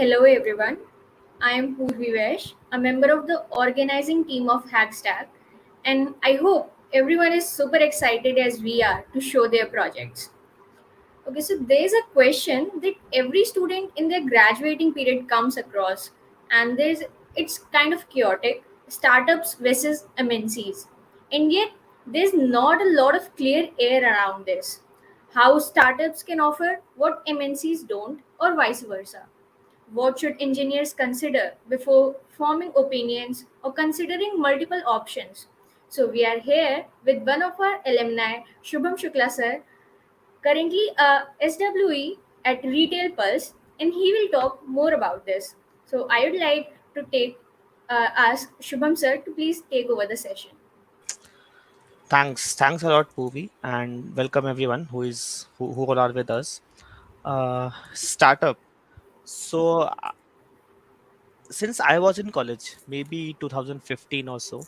Hello everyone, I am Purvi a member of the organizing team of HackStack, and I hope everyone is super excited as we are to show their projects. Okay, so there's a question that every student in their graduating period comes across, and it's kind of chaotic: startups versus MNCs. And yet, there's not a lot of clear air around this. How startups can offer what MNCs don't, or vice versa. What should engineers consider before forming opinions or considering multiple options? So, we are here with one of our alumni, Shubham Shukla sir, currently a SWE at RetailPulse, and he will talk more about this. So, I would like to ask Shubham sir to please take over the session. Thanks a lot, Poovi, and welcome everyone who all are with us. Startup. So since I was in college, maybe 2015 or so,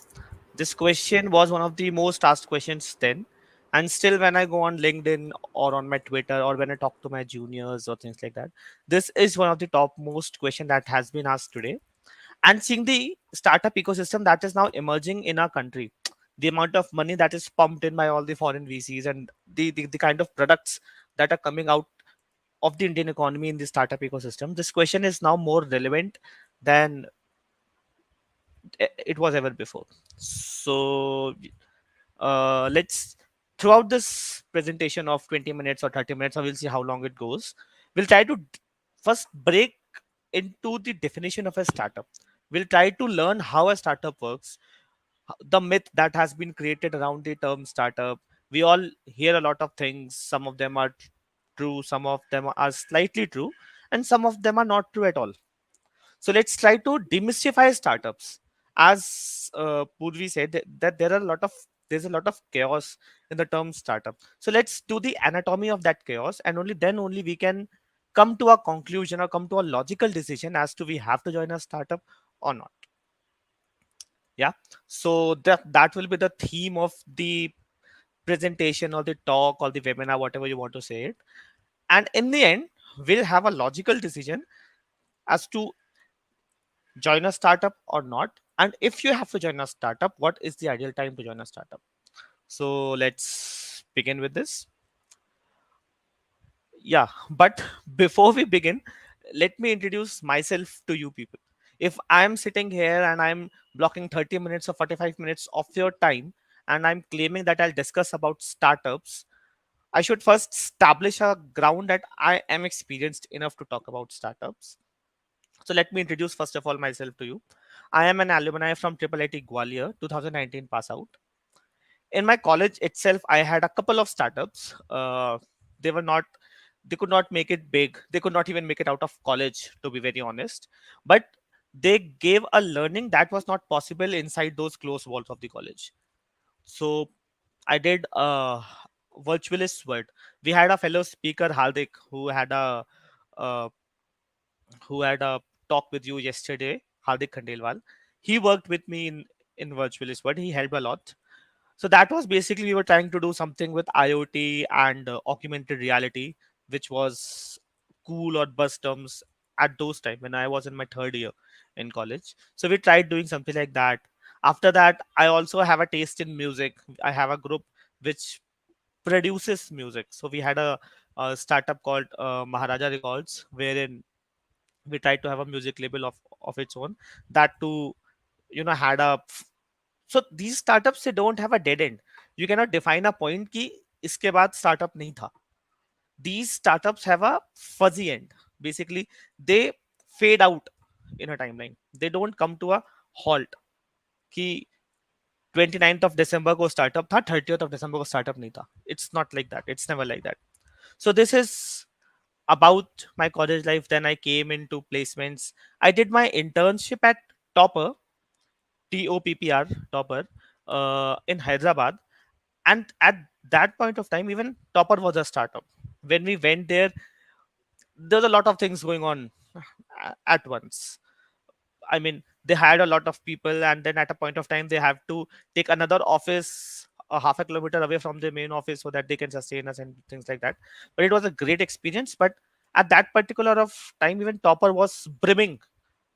this question was one of the most asked questions then. And still, when I go on LinkedIn or on my Twitter or when I talk to my juniors or things like that, this is one of the top most question that has been asked today. And seeing the startup ecosystem that is now emerging in our country, the amount of money that is pumped in by all the foreign VCs and the kind of products that are coming out of the Indian economy in the startup ecosystem, this question is now more relevant than it was ever before. So let's throughout this presentation of 20 minutes or 30 minutes, or we'll see how long it goes. We'll try to first break into the definition of a startup. We'll try to learn how a startup works, the myth that has been created around the term startup. We all hear a lot of things. Some of them are true, some of them are slightly true, and some of them are not true at all. So let's try to demystify startups. As Purvi said, that there's a lot of chaos in the term startup. So let's do the anatomy of that chaos, and only we can come to a conclusion or come to a logical decision as to we have to join a startup or not. Yeah. So that will be the theme of the presentation or the talk or the webinar, whatever you want to say it. And in the end, we'll have a logical decision as to join a startup or not. And if you have to join a startup, what is the ideal time to join a startup? So let's begin with this. Yeah, but before we begin, let me introduce myself to you people. If I'm sitting here and I'm blocking 30 minutes or 45 minutes of your time and I'm claiming that I'll discuss about startups, I should first establish a ground that I am experienced enough to talk about startups. So let me introduce first of all myself to you. I am an alumni from Triple IT Gwalior, 2019 pass out. In my college itself, I had a couple of startups. They were not, they could not make it big. They could not even make it out of college, to be very honest. But they gave a learning that was not possible inside those closed walls of the college. So I did virtualist word. We had a fellow speaker, Hardik, uh, who had a talk with you yesterday, Hardik Khandelwal. He worked with me in virtualist word. He helped a lot. So that was basically we were trying to do something with IoT and augmented reality, which was cool or buzz terms at those time when I was in my third year in college. So we tried doing something like that. After that, I also have a taste in music. I have a group which produces music. So we had a startup called Maharaja Records, wherein we tried to have a music label of its own. That too, had a so these startups, they don't have a dead end. You cannot define a point कि इसके बाद startup नहीं था. These startups have a fuzzy end. Basically, they fade out in a timeline. They don't come to a halt कि 29th of December को startup था, 30th of December को startup नहीं था. It's not like that. It's never like that. So this is about my college life. Then I came into placements. I did my internship at Topper, TOPPR, Topper, in Hyderabad. And at that point of time, even Topper was a startup. When we went there, there's a lot of things going on at once. I mean, they hired a lot of people, and then at a point of time, they have to take another office a half a kilometer away from the main office so that they can sustain us and things like that. But it was a great experience. But At that particular of time, even Topper was brimming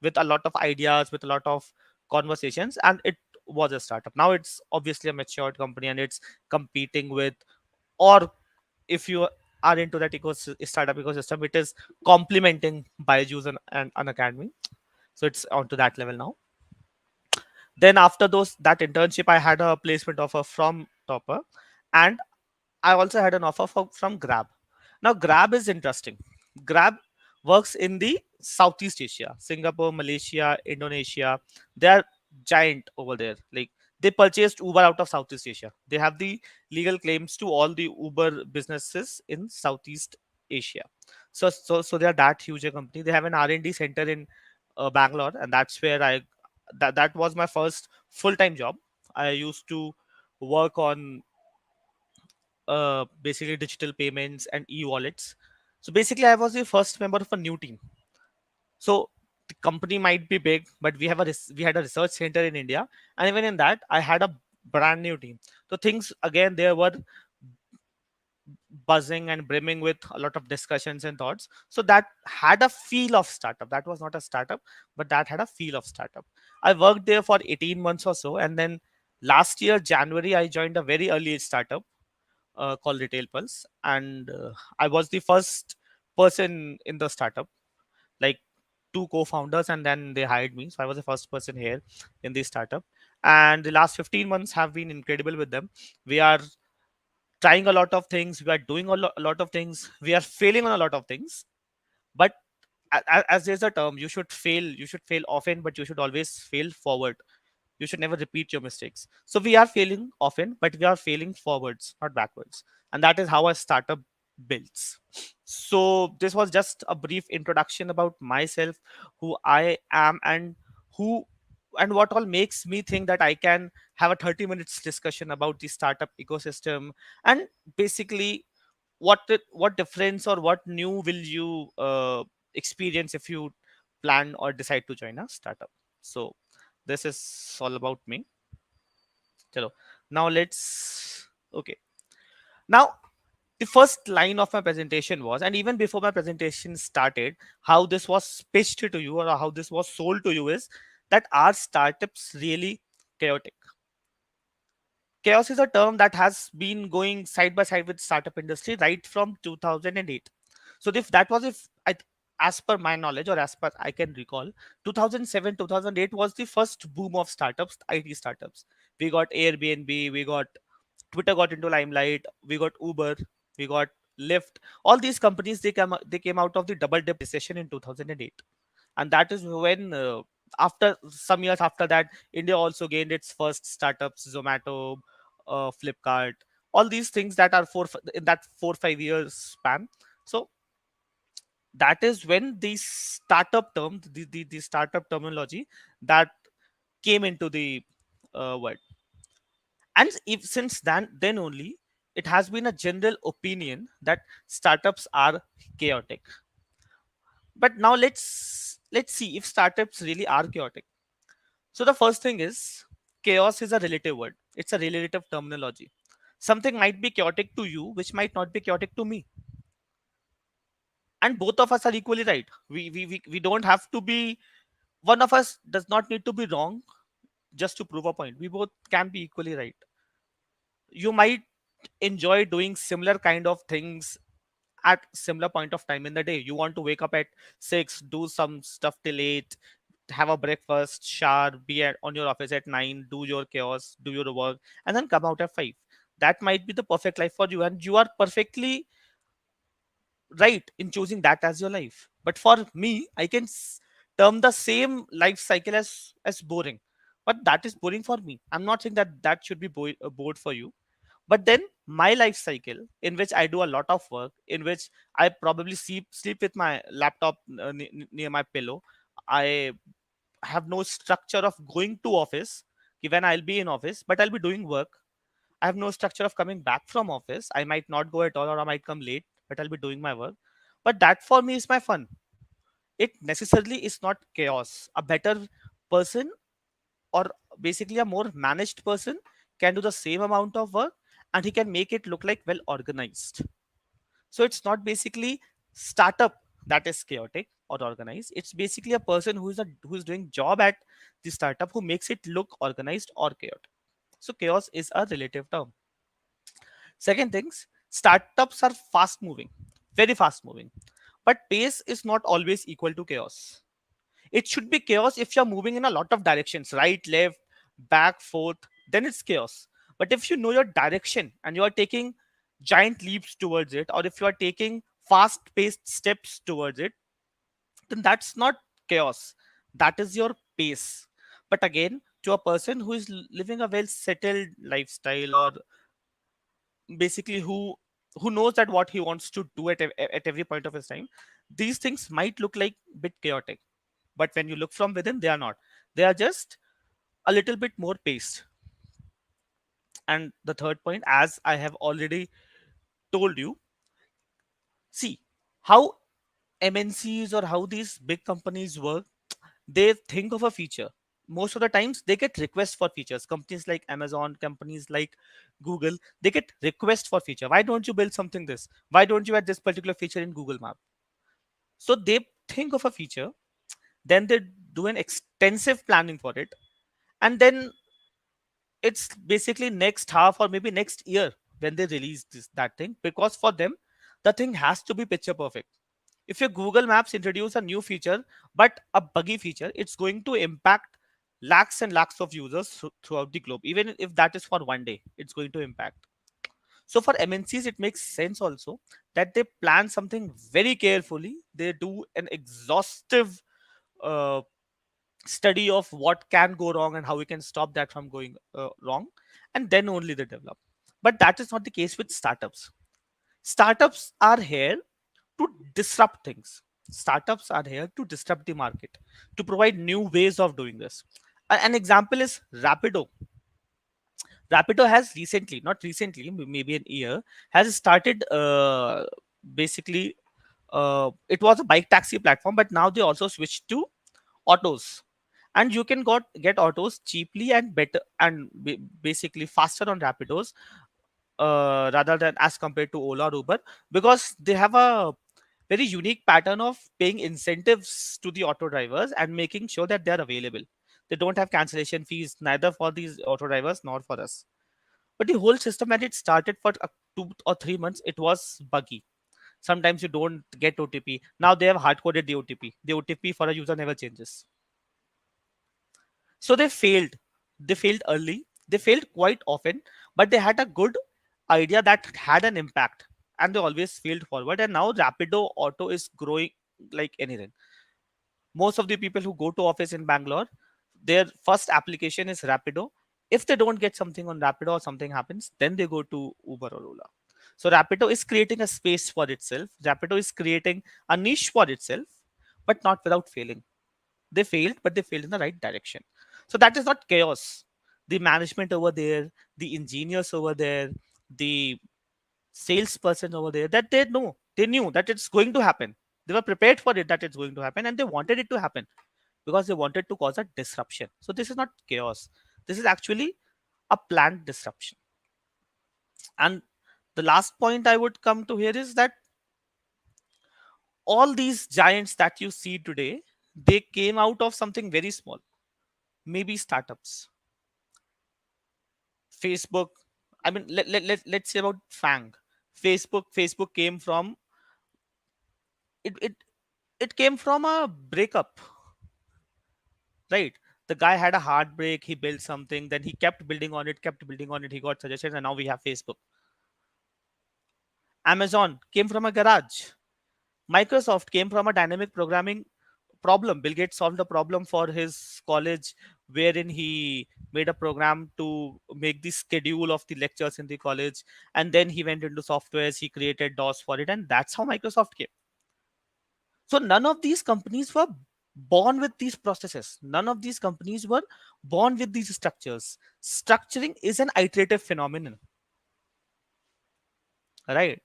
with a lot of ideas, with a lot of conversations, and it was a startup. Now it's obviously a matured company, and it's competing with, or if you are into that startup ecosystem, it is complementing Byju's and an academy. So it's onto that level now. Then after those that internship, I had a placement offer from Topper, and I also had an offer from Grab. Now, Grab is interesting. Grab works in the Southeast Asia, Singapore, Malaysia, Indonesia. They are giant over there. Like, they purchased Uber out of Southeast Asia. They have the legal claims to all the Uber businesses in Southeast Asia. So they are that huge a company. They have an R&D center in Bangalore, and that's where that was my first full time job. I used to work on basically digital payments and e-wallets. So basically, I was the first member of a new team. So the company might be big, but we had a research center in India, and even in that, I had a brand new team. So things again there were buzzing and brimming with a lot of discussions and thoughts. So that had a feel of startup. That was not a startup, but that had a feel of startup. I worked there for 18 months or so, and then last year January I joined a very early age startup called RetailPulse, and I was the first person in the startup, like two co-founders, and then they hired me. So I was the first person here in the startup, and the last 15 months have been incredible with them. We are trying a lot of things. We are doing a lot of things. We are failing on a lot of things, but as there's a term, you should fail. You should fail often, but you should always fail forward. You should never repeat your mistakes. So we are failing often, but we are failing forwards, not backwards. And that is how a startup builds. So this was just a brief introduction about myself, who I am, and who and what all makes me think that I can have a 30 minutes discussion about the startup ecosystem, and basically what difference or what new will you experience if you plan or decide to join a startup. So this is all about me. Chalo. Now let's okay. Now the first line of my presentation was, and even before my presentation started, how this was pitched to you or how this was sold to you is that our startups really chaotic. Chaos is a term that has been going side by side with startup industry right from 2008. So if that was if I, as per my knowledge or as per I can recall, 2007 2008 was the first boom of startups, IT startups. We got Airbnb, we got Twitter got into limelight, we got Uber, we got Lyft. All these companies they came out of the double dip recession in 2008, and that is when after some years after that, India also gained its first startups, Zomato, Flipkart, all these things that are in that 4 5 years span. So that is when the startup term, the startup terminology that came into the world. And if since then only, it has been a general opinion that startups are chaotic. But now let's see if startups really are chaotic. So the first thing is, chaos is a relative word. It's a relative terminology. Something might be chaotic to you, which might not be chaotic to me. And both of us are equally right. We don't have to be, one of us does not need to be wrong just to prove a point. We both can be equally right. You might enjoy doing similar kind of things at similar point of time in the day. You want to wake up at 6, do some stuff till 8, have a breakfast, shower, on your office at 9, do your chaos, do your work, and then come out at 5. That might be the perfect life for you, and you are perfectly right in choosing that as your life. But for me, I can term the same life cycle as boring. But that is boring for me. I'm not saying that that should be bored for you. But then my life cycle, in which I do a lot of work, in which I probably sleep with my laptop near my pillow. I have no structure of going to office when I'll be in office, but I'll be doing work. I have no structure of coming back from office. I might not go at all, or I might come late, but I'll be doing my work. But that for me is my fun. It necessarily is not chaos. A better person, or basically a more managed person, can do the same amount of work, and he can make it look like well organized. So it's not basically startup. that is chaotic or organized. It's basically a person who is doing job at the startup who makes it look organized or chaotic. So chaos is a relative term. Second things, startups are fast moving, very fast moving, but pace is not always equal to chaos. It should be chaos if you're moving in a lot of directions, right, left, back, forth, then it's chaos. But if you know your direction and you are taking giant leaps towards it, or if you are taking fast paced steps towards it, then that's not chaos. That is your pace. But again, to a person who is living a well settled lifestyle, or basically who knows that what he wants to do at every point of his time, these things might look like bit chaotic, but when you look from within, they are not. They are just a little bit more paced. And the third point, as I have already told you, see how MNCs or how these big companies work. They think of a feature. Most of the times they get requests for features. Companies like Amazon, companies like Google, they get requests for feature. Why don't you build something this? Why don't you add this particular feature in Google Map? So they think of a feature, then they do an extensive planning for it, and then it's basically next half or maybe next year when they release that thing, because for them the thing has to be picture perfect. If your Google Maps introduce a new feature but a buggy feature, it's going to impact lakhs and lakhs of users throughout the globe. Even if that is for one day, it's going to impact. So for MNCs, it makes sense also that they plan something very carefully. They do an exhaustive uh, study of what can go wrong and how we can stop that from going wrong, and then only they develop. But that is not the case with startups. Startups are here to disrupt things. Startups are here to disrupt the market, to provide new ways of doing this. An example is Rapido. Rapido has recently, not recently, maybe an year, has started basically it was a bike taxi platform, but now they also switched to autos, and you can get autos cheaply and better and basically faster on Rapidos, rather than as compared to Ola or Uber, because they have a very unique pattern of paying incentives to the auto drivers and making sure that they are available. They don't have cancellation fees neither for these auto drivers nor for us. But the whole system, when it started for 2 or 3 months, it was buggy. Sometimes you don't get OTP. Now they have hard coded the OTP. The OTP for a user never changes. So they failed. They failed early. They failed quite often, but they had a good idea that had an impact, and they always failed forward. And now Rapido Auto is growing like anything. Most of the people who go to office in Bangalore, their first application is Rapido. If they don't get something on Rapido or something happens, then they go to Uber or Ola. So Rapido is creating a space for itself. Rapido is creating a niche for itself, but not without failing. They failed, but they failed in the right direction. So that is not chaos. The management over there, the engineers over there, the salesperson over there, that they knew that it's going to happen. They were prepared for it, that it's going to happen, and they wanted it to happen because they wanted to cause a disruption. So this is not chaos. This is actually a planned disruption. And the last point I would come to here is that all these giants that you see today, they came out of something very small, maybe startups. Facebook, I mean, let's say about Fang. Facebook came from it, it it came from a breakup, right? The guy had a heartbreak, he built something, then he kept building on it, kept building on it, he got suggestions, and now we have Facebook. Amazon came from a garage. Microsoft came from a dynamic programming problem. Bill Gates solved a problem for his college wherein he made a program to make the schedule of the lectures in the college. And then he went into softwares, he created DOS for it, and that's how Microsoft came. So none of these companies were born with these processes. None of these companies were born with these structures. Structuring is an iterative phenomenon, right?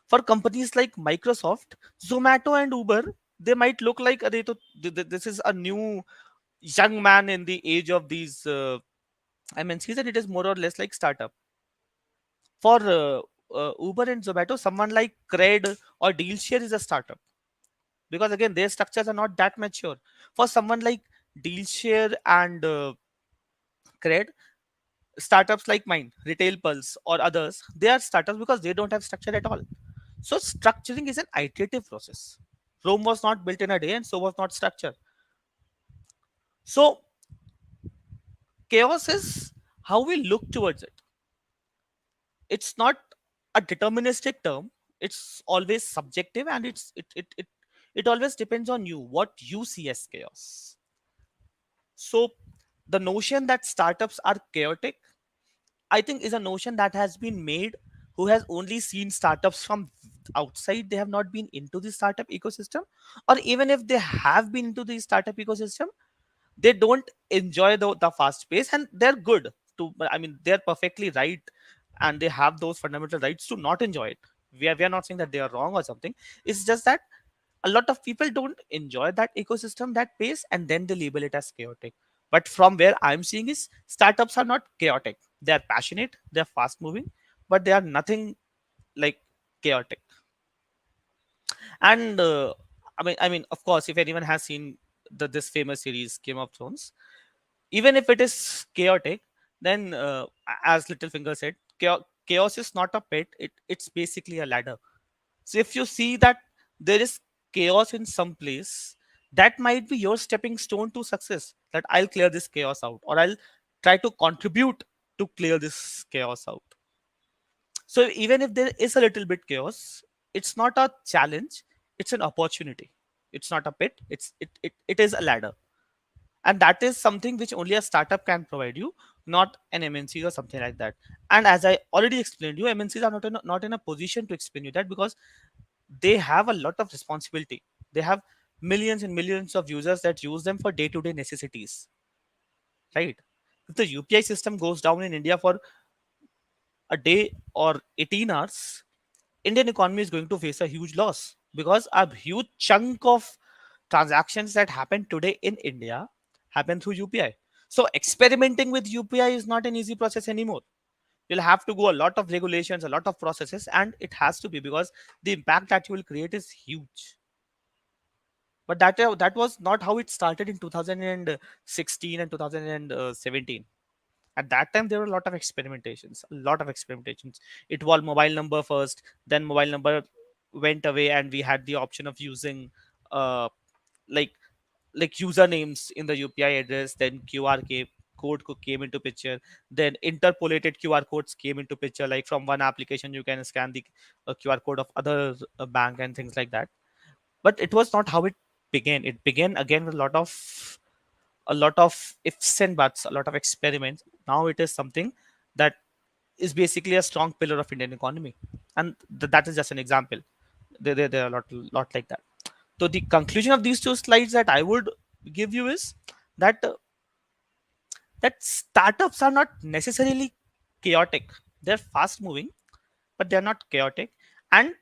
For companies like Microsoft, Zomato, and Uber, they might look like this is a new young man in the age of these MNCs, and it is more or less like startup. For Uber and Zomato, someone like Cred or Dealshare is a startup. because again their structures are not that mature. For someone like Dealshare and Cred, startups like mine, RetailPulse or others, they are startups because they don't have structure at all. So structuring is an iterative process. Rome was not built in a day, and so was not structure. So chaos is how we look towards it. It's not a deterministic term. It's always subjective, and it always depends on you what you see as chaos. So the notion that startups are chaotic, I think, is a notion that has been made who has only seen startups from outside. They have not been into the startup ecosystem, or even if they have been into the startup ecosystem, they don't enjoy the fast pace, and they're good to, I mean, they're perfectly right, and they have those fundamental rights to not enjoy it. We are not saying that they are wrong or something. It's just that a lot of people don't enjoy that ecosystem, that pace, and then they label it as chaotic. But from where I'm seeing is startups are not chaotic. They are passionate, they're fast moving, but they are nothing like chaotic. And I mean, of course, if anyone has seen this famous series Game of Thrones, even if it is chaotic, then as Littlefinger said, chaos is not a pit, it's basically a ladder. So if you see that there is chaos in some place, that might be your stepping stone to success, that I'll clear this chaos out, or I'll try to contribute to clear this chaos out. So even if there is a little bit chaos, it's not a challenge, it's an opportunity. It's not a pit, it is a ladder. And that is something which only a startup can provide you, not an MNC or something like that. And as I already explained you, MNCs are not in a position to explain you that, because they have a lot of responsibility. They have millions and millions of users that use them for day-to-day necessities, right? If the UPI system goes down in India for a day or 18 hours, Indian economy is going to face a huge loss, because a huge chunk of transactions that happen today in India happen through UPI. So experimenting with UPI is not an easy process anymore. You'll have to go a lot of regulations, a lot of processes, and it has to be, because the impact that you will create is huge. But that was not how it started in 2016 and 2017. At that time there were a lot of experimentations. It was mobile number first, then mobile number went away, and we had the option of using uh like usernames in the UPI address. Then came into picture. Then interpolated QR codes came into picture, like from one application you can scan the QR code of other bank and things like that. But it was not how it began. It began again with a lot of ifs and buts, a lot of experiments. Now it is something that is basically a strong pillar of Indian economy, and that is just an example. There are a lot like that. So the conclusion of these two slides that I would give you is that startups are not necessarily chaotic. They're fast moving, but they're not chaotic. And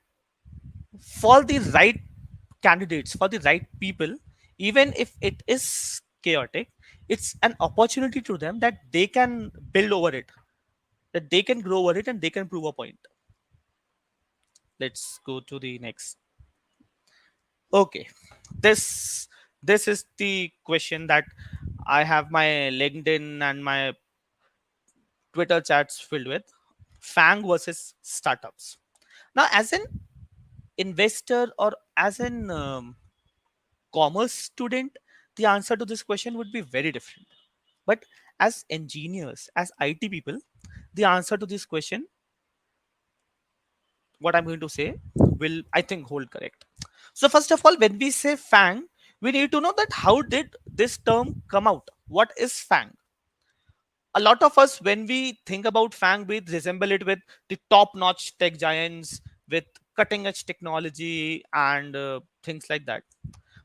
for the right candidates, for the right people, even if it is chaotic, it's an opportunity to them that they can build over it, that they can grow over it, and they can prove a point. Let's go to the next. Okay, this is the question that I have my LinkedIn and my Twitter chats filled with: Fang versus startups. Now, as an investor or as an commerce student, the answer to this question would be very different. But as engineers, as IT people, the answer to this question, what I'm going to say, will, I think, hold correct. So first of all, when we say Fang, we need to know that how did this term come out? What is Fang? A lot of us, when we think about Fang, we resemble it with the top-notch tech giants with cutting-edge technology and things like that.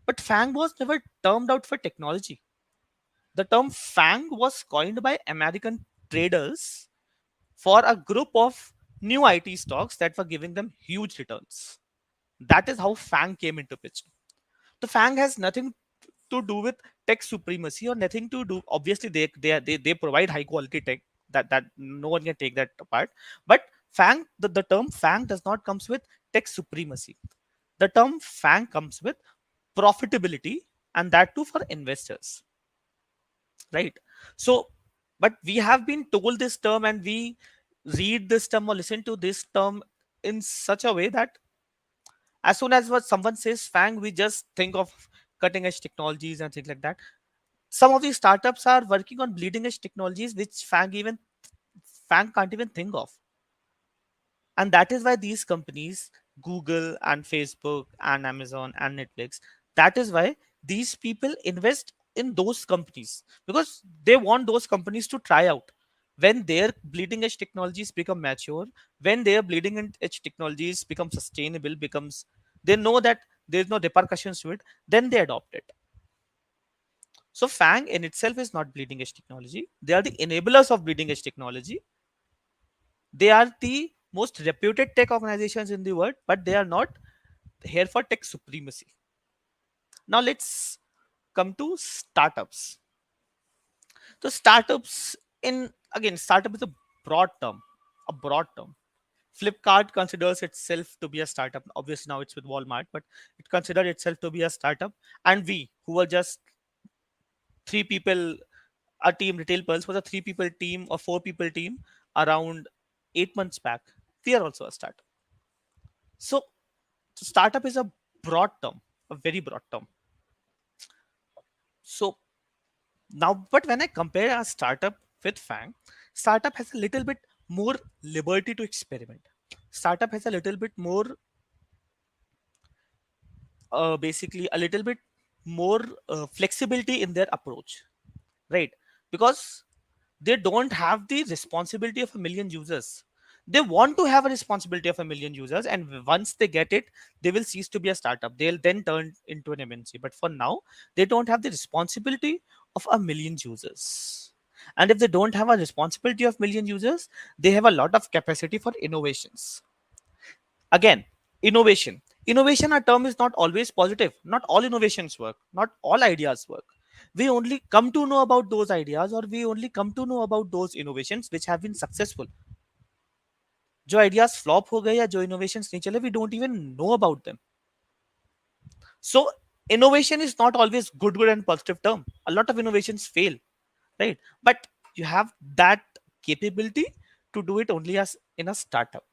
But Fang was never termed out for technology. The term Fang was coined by American traders for a group of new IT stocks that were giving them huge returns. That is how Fang came into picture. The Fang has nothing to do with tech supremacy, or nothing to do. Obviously, they provide high quality tech, that no one can take that apart. But Fang, the term Fang does not comes with tech supremacy. The term Fang comes with profitability, and that too for investors, right? So, but we have been told this term and we read this term or listen to this term in such a way that as soon as what someone says FANG, we just think of cutting edge technologies and things like that. Some of these startups are working on bleeding edge technologies which FANG can't even think of. And that is why these companies, Google and Facebook and Amazon and Netflix, that is why these people invest in those companies because they want those companies to try out. When their bleeding edge technologies become mature, when their bleeding edge technologies become sustainable, becomes they know that there's no repercussions to it, then they adopt it. So FANG in itself is not bleeding edge technology. They are the enablers of bleeding edge technology. They are the most reputed tech organizations in the world, but they are not here for tech supremacy. Now let's come to startups. So startups in again, startup is a broad term, a broad term. Flipkart considers itself to be a startup. Obviously now it's with Walmart, but it considered itself to be a startup. And we, who were just three people, our team RetailPulse was a three people team or four people team around 8 months back. We are also a startup. So startup is a broad term, a very broad term. So now, but when I compare a startup with FANG, startup has a little bit more liberty to experiment. Startup has a little bit more, basically, a little bit more flexibility in their approach, right? Because they don't have the responsibility of a million users. They want to have a responsibility of a million users, and once they get it, they will cease to be a startup. They'll then turn into an MNC. But for now, they don't have the responsibility of a million users. And if they don't have a responsibility of million users, they have a lot of capacity for innovations. Again, innovation, a term is not always positive. Not all innovations work, not all ideas work. We only come to know about those ideas, or we only come to know about those innovations which have been successful. जो ideas flop हो गए या जो innovations नहीं चले, we don't even know about them. So innovation is not always good and positive term. A lot of innovations fail, right? But you have that capability to do it only as in a startup.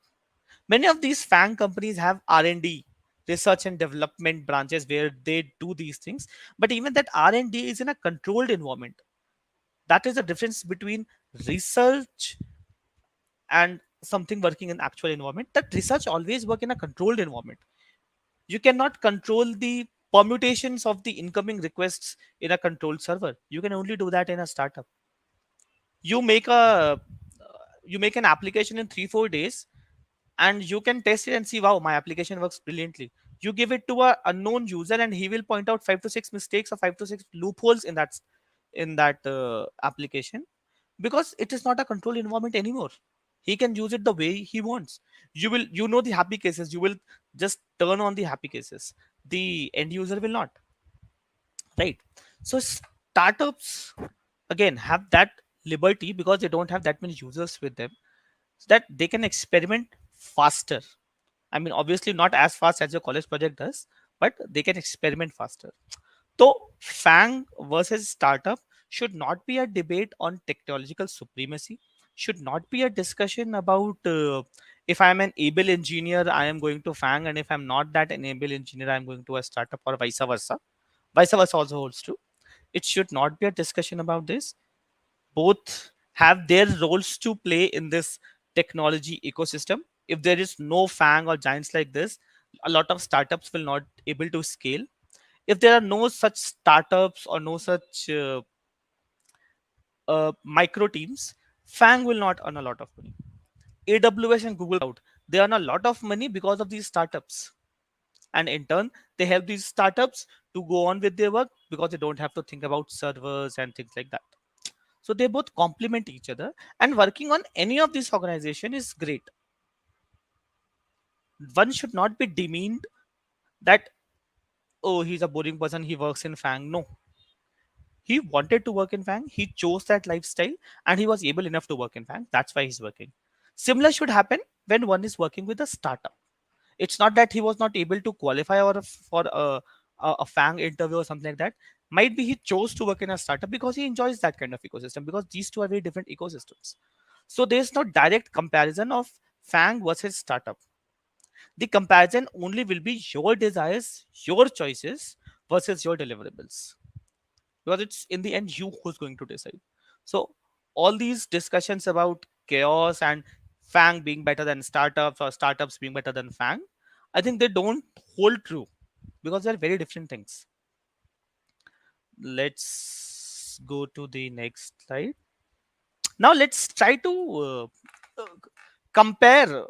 Many of these FANG companies have R&D, research and development branches where they do these things. But even that R&D is in a controlled environment. That is the difference between research and something working in actual environment. That research always work in a controlled environment. You cannot control the permutations of the incoming requests in a controlled server. You can only do that in a startup. You make a you make an application in 3-4 days and you can test it and see, wow, my application works brilliantly. You give it to a unknown user and he will point out 5 to 6 mistakes or 5 to 6 loopholes in that application, because it is not a controlled environment anymore. He can use it the way he wants. You know the happy cases, you will just turn on the happy cases. The end user will not, right? So startups again have that liberty because they don't have that many users with them, so that they can experiment faster. I mean, obviously not as fast as your college project does, but they can experiment faster. So, FANG versus startup should not be a debate on technological supremacy, should not be a discussion about if I'm an able engineer, I am going to FANG, and if I'm not that an able engineer, I'm going to a startup, or vice versa. Vice versa also holds true. It should not be a discussion about this. Both have their roles to play in this technology ecosystem. If there is no FANG or giants like this, a lot of startups will not able to scale. If there are no such startups or no such micro teams, FANG will not earn a lot of money. AWS and Google Cloud, they earn a lot of money because of these startups. And in turn, they help these startups to go on with their work because they don't have to think about servers and things like that. So they both complement each other, and working on any of these organization is great. One should not be demeaned that, oh, he's a boring person, he works in FANG. No, he wanted to work in FANG, he chose that lifestyle, and he was able enough to work in FANG. That's why he's working. Similar should happen when one is working with a startup. It's not that he was not able to qualify or for a FANG interview or something like that, might be he chose to work in a startup because he enjoys that kind of ecosystem, because these two are very different ecosystems. So there's no direct comparison of FANG versus startup. The comparison only will be your desires, your choices versus your deliverables, because it's in the end you who's going to decide. So all these discussions about chaos and FANG being better than startups or startups being better than FANG, I think they don't hold true, because they're very different things. Let's go to the next slide. Now let's try to uh, compare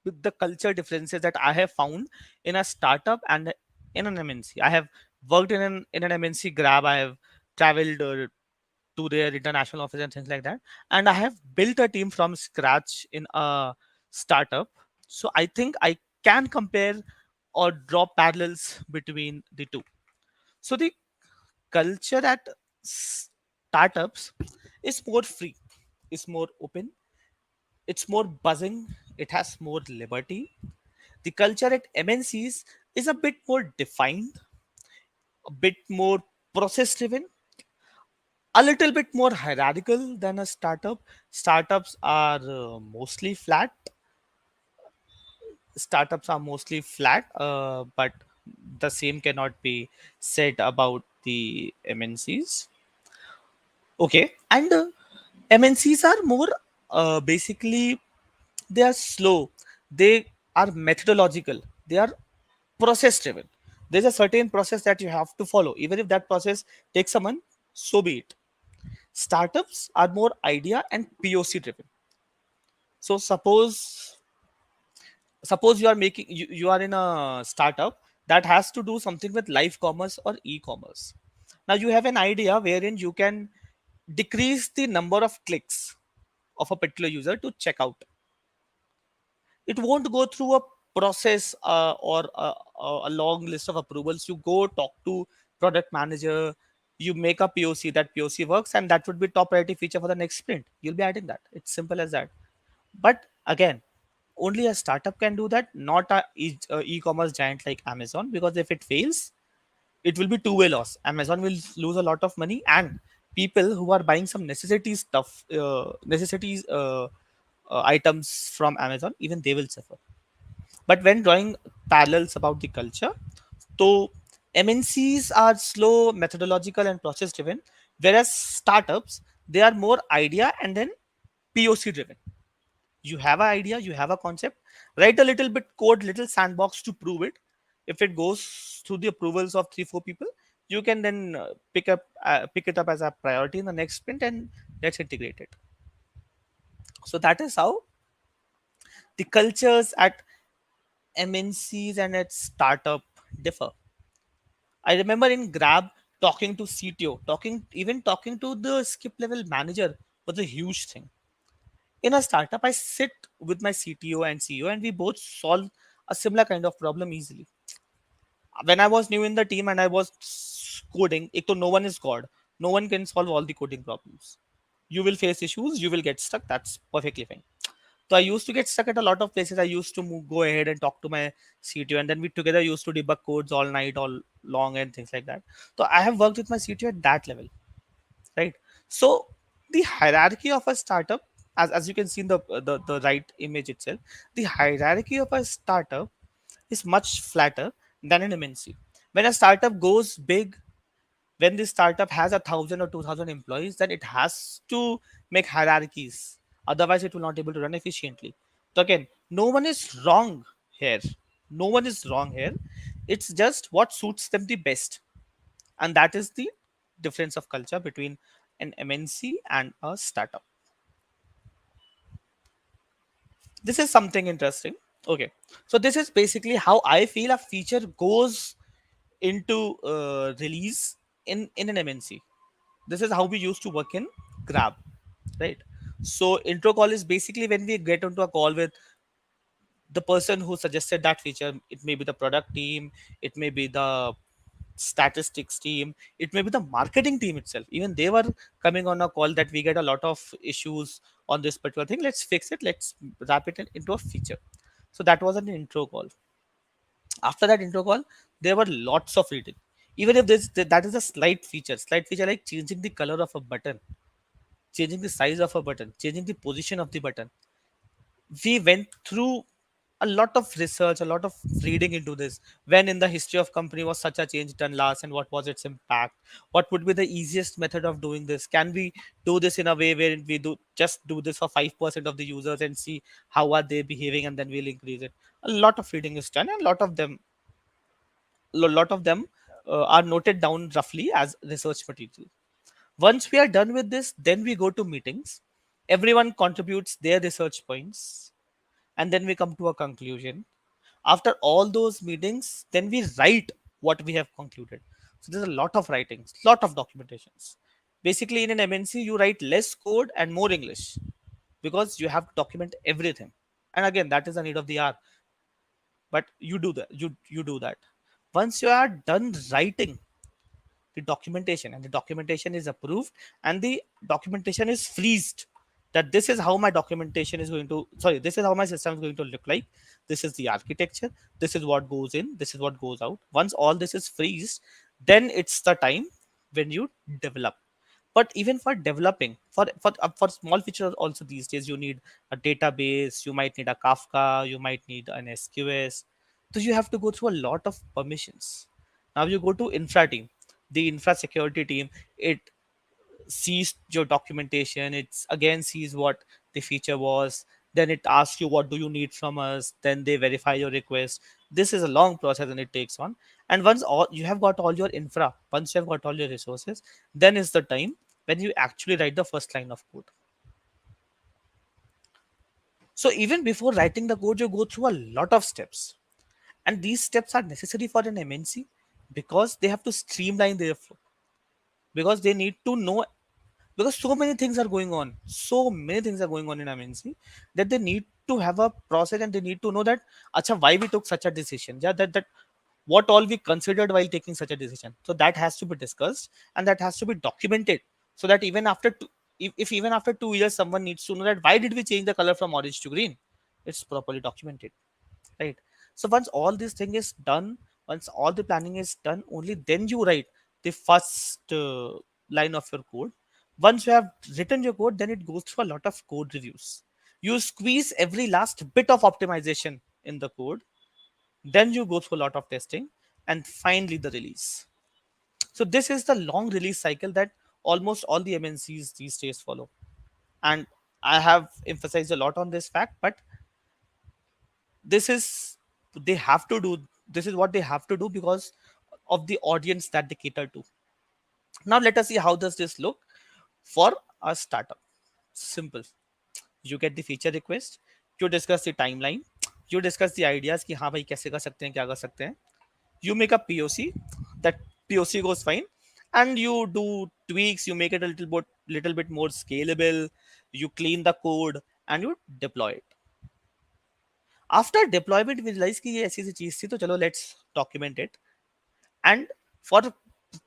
with the culture differences that I have found in a startup and in an MNC. I have worked in an MNC Grab. I have traveled to their international office and things like that, and I have built a team from scratch in a startup. So I think I can compare or draw parallels between the two. So the culture at startups is more free, is more open, it's more buzzing, it has more liberty. The culture at MNCs is a bit more defined, a bit more process driven, a little bit more hierarchical than a startup. Startups are mostly flat. Startups are mostly flat, but the same cannot be said about the MNCs. Okay, and MNCs are more basically, they are slow, they are methodological, they are process driven. There's a certain process that you have to follow, even if that process takes a month, so be it. Startups are more idea and POC driven. So suppose you are in a startup that has to do something with live commerce or e-commerce. Now you have an idea wherein you can decrease the number of clicks of a particular user to check out. It won't go through a process or a long list of approvals. You go talk to product manager, you make a POC, that POC works, and that would be top priority feature for the next sprint. You'll be adding that. It's simple as that. But again, only a startup can do that, not a e-commerce giant like Amazon, because if it fails, it will be two-way loss. Amazon will lose a lot of money, and people who are buying some necessity stuff, necessities items from Amazon, even they will suffer. But when drawing parallels about the culture, so MNCs are slow, methodological, and process driven, whereas startups, they are more idea and then POC driven. You have an idea, you have a concept, write a little bit code, little sandbox to prove it. If it goes through the approvals of 3 4 people, you can then pick it up as a priority in the next sprint, and let's integrate it. So that is how the cultures at MNCs and at startup differ. I remember in Grab, talking to CTO, talking to the skip level manager was a huge thing. In a startup, I sit with my CTO and CEO, and we both solve a similar kind of problem easily. When I was new in the team and I was coding, ek to no one is God. No one can solve all the coding problems. You will face issues, you will get stuck. That's perfectly fine. So I used to get stuck at a lot of places. I used to go ahead and talk to my CTO, and then we together used to debug codes all night, all long, and things like that. So I have worked with my CTO at that level, right? So the hierarchy of a startup, as you can see in the right image itself, the hierarchy of a startup is much flatter than an MNC. When a startup goes big, when this startup has 1,000 or 2,000 employees, then it has to make hierarchies. Otherwise, it will not be able to run efficiently. So again, no one is wrong here. No one is wrong here. It's just what suits them the best, and that is the difference of culture between an MNC and a startup. This is something interesting. Okay, so this is basically how I feel a feature goes into release in an MNC. This is how we used to work in Grab, right? So intro call is basically when we get into a call with the person who suggested that feature. It may be the product team, it may be the statistics team, it may be the marketing team itself. Even they were coming on a call that we get a lot of issues on this particular thing. Let's fix it. Let's wrap it into a feature. So that was an intro call. After that intro call, there were lots of reading. Even if that is a slight feature like changing the color of a button, changing the size of a button, changing the position of the button. We went through a lot of research, a lot of reading into this. When in the history of company was such a change done last, and what was its impact? What would be the easiest method of doing this? Can we do this in a way where we do this for 5% of the users and see how are they behaving, and then we'll increase it? A lot of reading is done, and a lot of them are noted down roughly as research material. Once we are done with this, then we go to meetings. Everyone contributes their research points, and then we come to a conclusion. After all those meetings, then we write what we have concluded. So there's a lot of writings, lot of documentations. Basically, in an MNC, you write less code and more English because you have to document everything. And again, that is the need of the hour. But you do that. You do that. Once you are done writing the documentation, and the documentation is approved, and the documentation is freezed, that this is how my documentation is going to, sorry, this is how my system is going to look like. This is the architecture, this is what goes in, this is what goes out. Once all this is freezed, then it's the time when you develop. But even for developing, for small features also, these days you need a database, you might need a Kafka, you might need an SQS. So you have to go through a lot of permissions. Now you go to infra team, the infra security team. It sees your documentation, it's again sees what the feature was, then it asks you what do you need from us, then they verify your request. This is a long process and it takes on. And once all you have got all your infra, once you have got all your resources, then is the time when you actually write the first line of code. So even before writing the code, you go through a lot of steps, and these steps are necessary for an MNC because they have to streamline their flow, because they need to know, because so many things are going on, so many things are going on in MNC, that they need to have a process, and they need to know that acha, why we took such a decision, yeah, that what all we considered while taking such a decision. So that has to be discussed, and that has to be documented, so that even after if even after 2 years someone needs to know that why did we change the color from orange to green, it's properly documented, right? So once all this thing is done, once all the planning is done, only then you write the first line of your code. Once you have written your code, then it goes through a lot of code reviews. You squeeze every last bit of optimization in the code, then you go through a lot of testing, and finally the release. So this is the long release cycle that almost all the MNCs these days follow. And I have emphasized a lot on this fact, but this is they have to do this is what they have to do because of the audience that they cater to. Now let us see how does this look for a startup. Simple. You get the feature request, you discuss the timeline, you discuss the ideas कि हाँ भाई कैसे कर सकते हैं, क्या कर सकते हैं. You make a POC, that POC goes fine, and you do tweaks, you make it a little bit more scalable, you clean the code, and you deploy it. After deployment we realize कि ये ऐसी सी चीज थी, तो चलो let's document it. And for the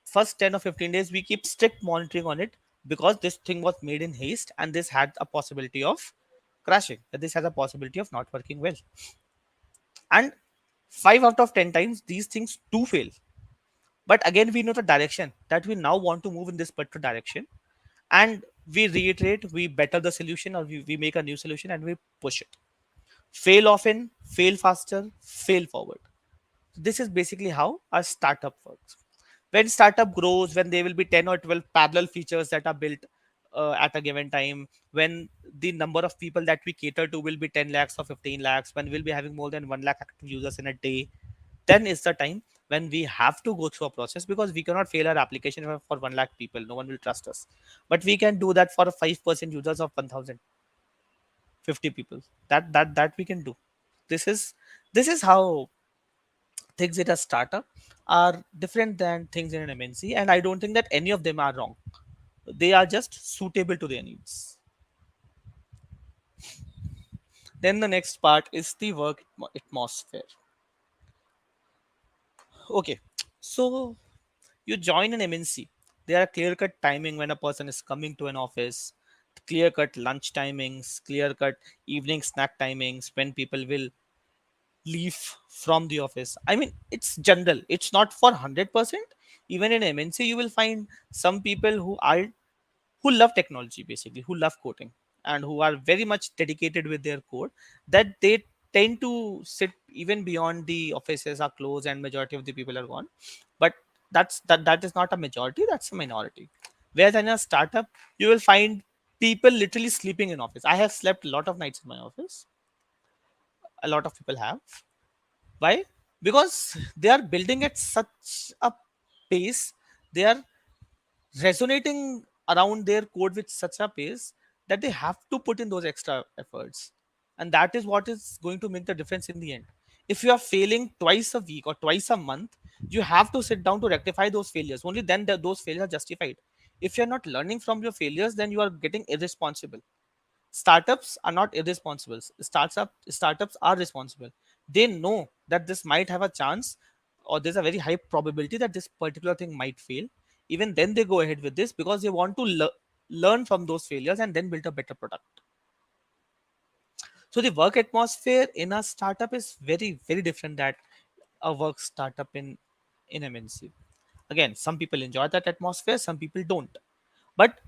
first 10 or 15 days we keep strict monitoring on it, because this thing was made in haste, and this had a possibility of crashing, that this has a possibility of not working well. And 5 out of 10 times these things do fail, but again we know the direction that we now want to move in this particular direction, and we reiterate, we better the solution, or we make a new solution and we push it. Fail often, fail faster, fail forward. This is basically how a startup works. When startup grows, when there will be 10 or 12 parallel features that are built at a given time, when the number of people that we cater to will be 10 lakhs or 15 lakhs, when we'll be having more than 1 lakh active users in a day, then is the time when we have to go through a process, because we cannot fail our application for 1 lakh people, no one will trust us. But we can do that for 5% users of 1000, 50 people. That we can do. This is how things in a startup are different than things in an MNC, and I don't think that any of them are wrong. They are just suitable to their needs. Then the next part is the work atmosphere. Okay, so you join an MNC. There are clear cut timing when a person is coming to an office, clear cut lunch timings, clear cut evening snack timings when people will leave from the office. I mean, it's general, it's not for 100%. Even in MNC you will find some people who love technology, basically who love coding, and who are very much dedicated with their code, that they tend to sit even beyond the offices are closed and majority of the people are gone. But that is not a majority, that's a minority. Whereas in a startup you will find people literally sleeping in office. I have slept a lot of nights in my office. A lot of people have. Why? Because they are building at such a pace, they are resonating around their code with such a pace that they have to put in those extra efforts. And that is what is going to make the difference in the end. If you are failing twice a week or twice a month, you have to sit down to rectify those failures. Only then those failures are justified. If you're not learning from your failures, then you are getting irresponsible. Startups are not irresponsible. Startups are responsible. They know that this might have a chance, or there's a very high probability that this particular thing might fail. Even then they go ahead with this because they want to learn from those failures and then build a better product. So the work atmosphere in a startup is very different that a work startup in MNC. Again, some people enjoy that atmosphere, some people don't. But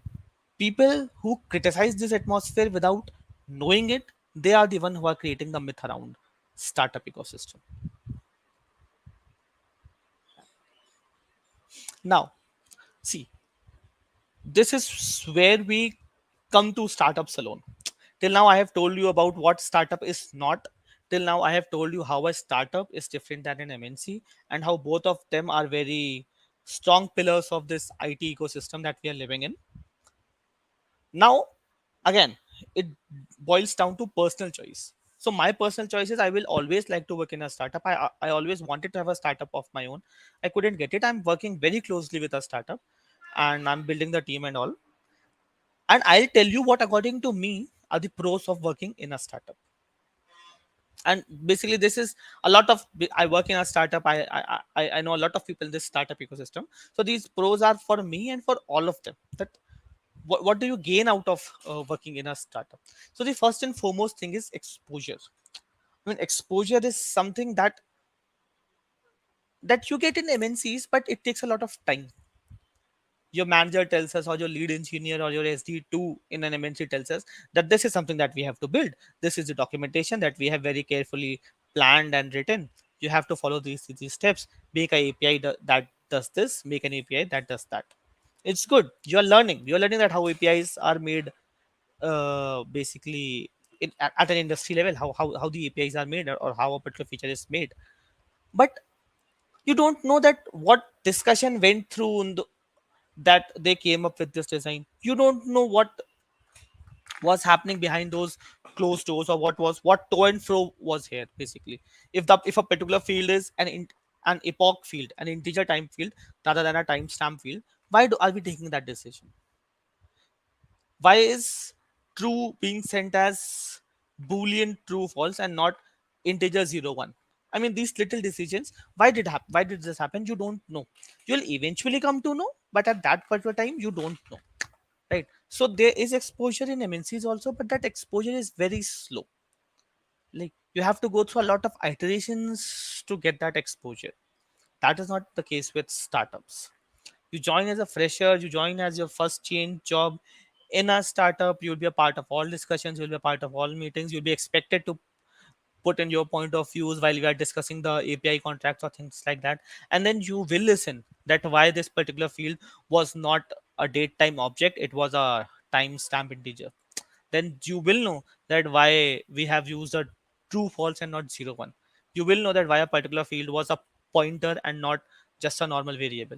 people who criticize this atmosphere without knowing it, they are the one who are creating the myth around startup ecosystem. Now, see, this is where we come to startups alone. Till now, I have told you about what startup is not. Till now, I have told you how a startup is different than an MNC and how both of them are very strong pillars of this IT ecosystem that we are living in. Now, again, it boils down to personal choice. So my personal choice is I will always like to work in a startup. I always wanted to have a startup of my own. I couldn't get it. I'm working very closely with a startup and I'm building the team and all. And I'll tell you what, according to me, are the pros of working in a startup. And basically, this is a lot of. I work in a startup. I know a lot of people in this startup ecosystem. So these pros are for me and for all of them. That what do you gain out of working in a startup? So the first and foremost thing is exposure. I mean, exposure is something that you get in MNCs, but it takes a lot of time. Your manager tells us, or your lead engineer or your SD2 in an MNC tells us that this is something that we have to build. This is the documentation that we have very carefully planned and written. You have to follow these steps. Make a API that does this. Make an API that does that. It's good. You are learning. You are learning that how APIs are made, basically at an industry level, how the APIs are made, or how a particular feature is made. But you don't know that what discussion went through that they came up with this design. You don't know what was happening behind those closed doors, or what to and fro was here. Basically, if a particular field is an epoch field, an integer time field rather than a timestamp field, are we taking that decision? Why is true being sent as boolean true false and not integer 0 1? I mean, these little decisions, why did this happen? You don't know. You'll eventually come to know, but at that particular time you don't know, right? So there is exposure in MNCs also, but that exposure is very slow. Like, you have to go through a lot of iterations to get that exposure. That is not the case with startups. You join as a fresher, you join as your first change job in a startup. You'll be a part of all discussions, you'll be a part of all meetings, you'll be expected to put in your point of views while we are discussing the API contracts or things like that. And then you will listen that why this particular field was not a date time object, it was a timestamp integer. Then you will know that why we have used a true false and not 0 1. You will know that why a particular field was a pointer and not just a normal variable.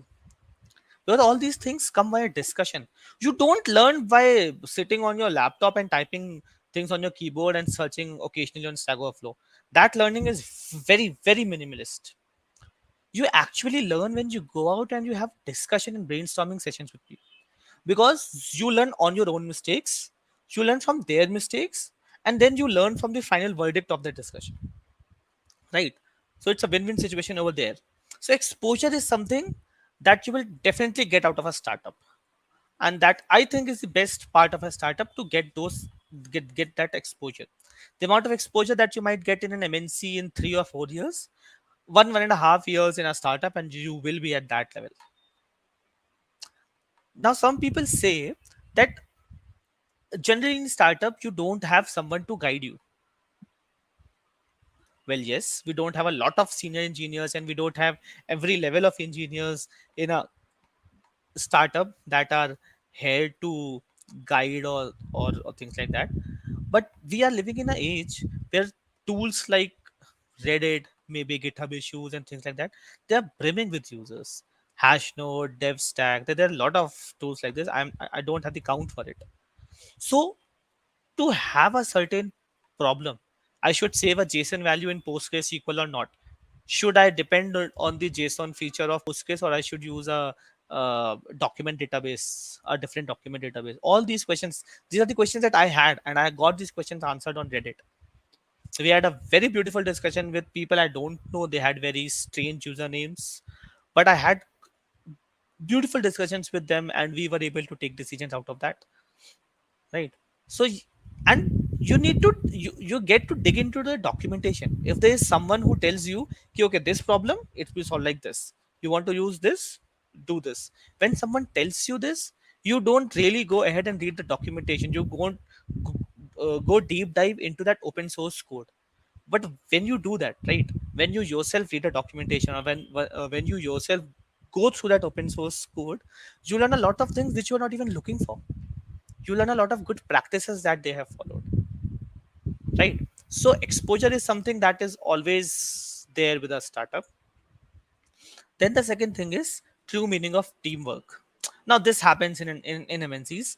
Because all these things come via discussion. You don't learn by sitting on your laptop and typing things on your keyboard and searching occasionally on Stack Overflow. That learning is very minimalist. You actually learn when you go out and you have discussion and brainstorming sessions with people, because you learn on your own mistakes, you learn from their mistakes, and then you learn from the final verdict of the discussion, right? So it's a win-win situation over there. So exposure is something that you will definitely get out of a startup, and that I think is the best part of a startup, to get that exposure. The amount of exposure that you might get in an MNC in 3 or 4 years, 1.5 years in a startup, and you will be at that level. Now, some people say that generally in startup you don't have someone to guide you. Well, yes, we don't have a lot of senior engineers, and we don't have every level of engineers in a startup that are here to guide or things like that. But we are living in an age where tools like Reddit, maybe GitHub issues and things like that, they are brimming with users. Hashnode, DevStack, there are a lot of tools like this. I don't have the count for it. So to have a certain problem, I should save a JSON value in PostgreSQL or not? Should I depend on the JSON feature of Postgres, or I should use a document database, a different document database? All these questions, these are the questions that I had, and I got these questions answered on Reddit. So we had a very beautiful discussion with people I don't know. They had very strange usernames, but I had beautiful discussions with them, and we were able to take decisions out of that, right? So and you need to you get to dig into the documentation. If there is someone who tells you, "Okay, okay, this problem it will solve like this, you want to use this, do this." When someone tells you this, you don't really go ahead and read the documentation. You go deep dive into that open source code. But when you do that, right, when you yourself read a documentation, or when you yourself go through that open source code, you learn a lot of things which you are not even looking for. You learn a lot of good practices that they have followed, right? So exposure is something that is always there with a startup. Then the second thing is true meaning of teamwork. Now this happens in MNCs.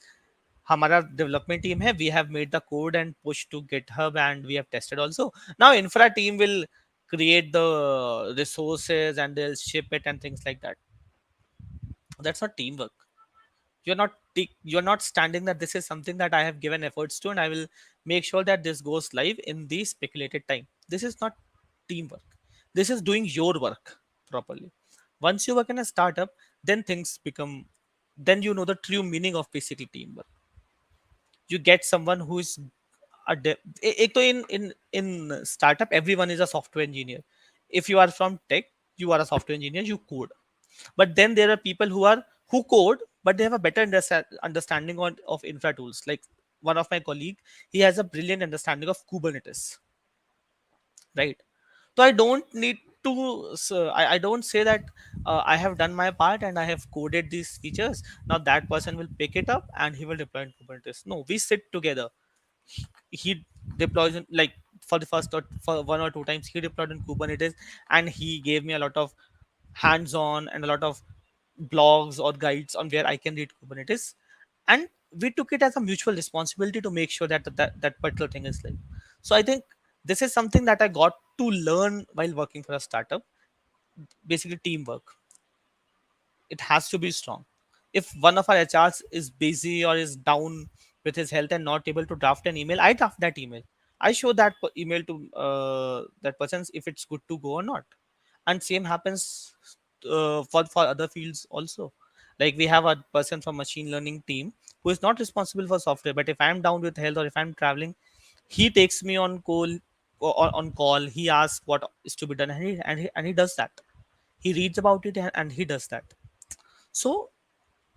हमारा development team है, we have made the code and pushed to GitHub, and we have tested also. Now infra team will create the resources and they'll ship it and things like that. That's not teamwork. You're not standing that this is something that I have given efforts to, and I will make sure that this goes live in the speculated time. This is not teamwork. This is doing your work properly. Once you work in a startup, then things become, then you know the true meaning of basically teamwork. You get someone who is एक तो in startup everyone is a software engineer. If you are from tech, you are a software engineer, you code. But then there are people who code, but they have a better understanding of infra tools. Like one of my colleague, he has a brilliant understanding of Kubernetes, right? So I don't need to, so I don't say that I have done my part and I have coded these features. Now that person will pick it up and he will deploy in Kubernetes. No, we sit together. He deploys in, like, for the first or for 1 or 2 times he deployed in Kubernetes, and he gave me a lot of hands-on and a lot of blogs or guides on where I can read Kubernetes. And we took it as a mutual responsibility to make sure that that particular thing is like. So I think this is something that I got to learn while working for a startup. Basically, teamwork. It has to be strong. If one of our HRs is busy or is down with his health and not able to draft an email, I draft that email. I show that email to that person if it's good to go or not. And same happens for other fields also. Like we have a person from machine learning team who is not responsible for software, but if I'm down with health or if I'm traveling, he takes me on call. On call, he asks what is to be done, and he does that. He reads about it, and he does that. So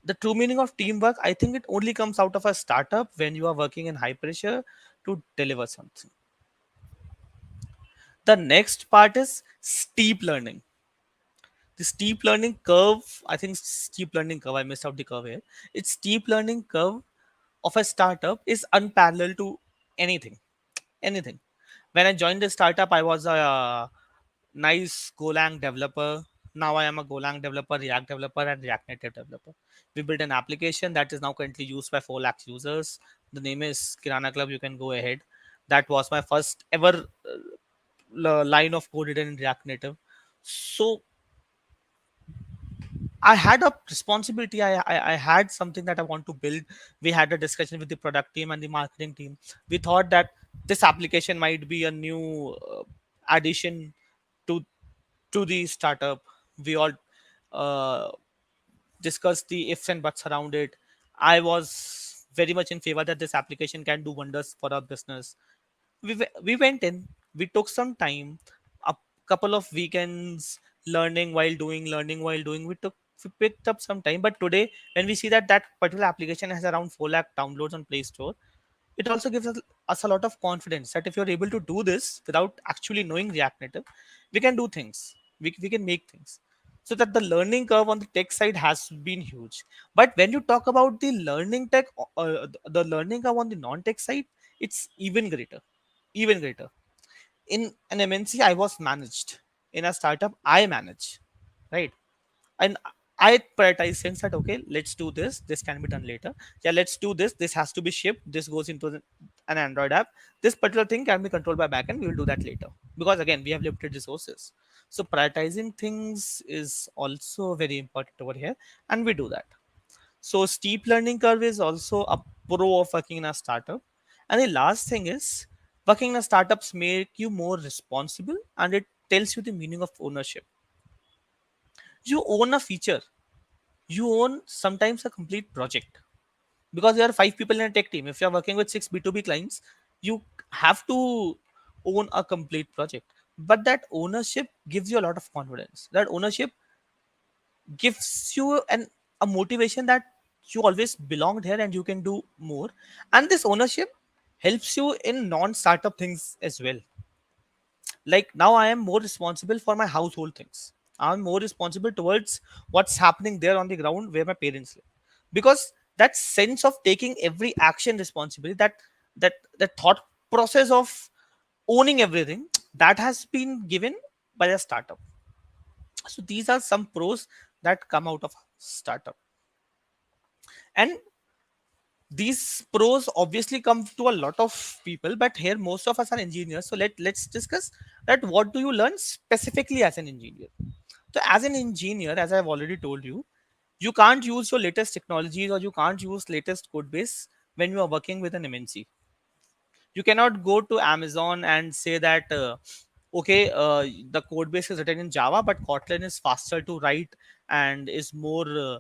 the true meaning of teamwork, I think it only comes out of a startup when you are working in high pressure to deliver something. The next part is steep learning. The steep learning curve, I think steep learning curve, I missed out the curve here. It's steep learning curve of a startup is unparalleled to anything. Anything. When I joined the startup, I was a nice Golang developer. Now I am a Golang developer, React developer, and React Native developer. We built an application that is now currently used by 4 lakh users. The name is Kirana Club. You can go ahead. That was my first ever line of code written in React Native. So I had a responsibility. I had something that I want to build. We had a discussion with the product team and the marketing team. We thought that this application might be a new addition to the startup. We all uh, discussed the ifs and buts around it. I was very much in favor that this application can do wonders for our business. We went in, we took some time, a couple of weekends, learning while doing, we picked up some time. But today when we see that that particular application has around 4 lakh downloads on Play Store, it also gives us a lot of confidence that if you're able to do this without actually knowing React Native, we can do things, we can make things. So that the learning curve on the tech side has been huge. But when you talk about the learning tech, the learning curve on the non-tech side, it's even greater, even greater. In an MNC, I was managed. In a startup, I manage, right? And I prioritize things that okay, let's do this. This can be done later. Yeah, let's do this. This has to be shipped. This goes into an Android app. This particular thing can be controlled by backend. We will do that later because again, we have limited resources. So prioritizing things is also very important over here, and we do that. So steep learning curve is also a pro of working in a startup. And the last thing is working in a startups make you more responsible and it tells you the meaning of ownership. You own a feature, you own sometimes a complete project because there are 5 people in a tech team. If you're working with 6 B2B clients, you have to own a complete project. But that ownership gives you a lot of confidence. That ownership gives you a motivation that you always belonged here and you can do more. And this ownership helps you in non-startup things as well. Like now I am more responsible for my household things. I'm more responsible towards what's happening there on the ground where my parents live, because that sense of taking every action responsibility, that thought process of owning everything, that has been given by a startup. So these are some pros that come out of startup. And these pros obviously come to a lot of people, but here most of us are engineers. So let's discuss that what do you learn specifically as an engineer. So as an engineer, as I've already told you, you can't use your latest technologies or you can't use latest code base when you are working with an MNC. You cannot go to Amazon and say that okay, the code base is written in Java but Kotlin is faster to write and is more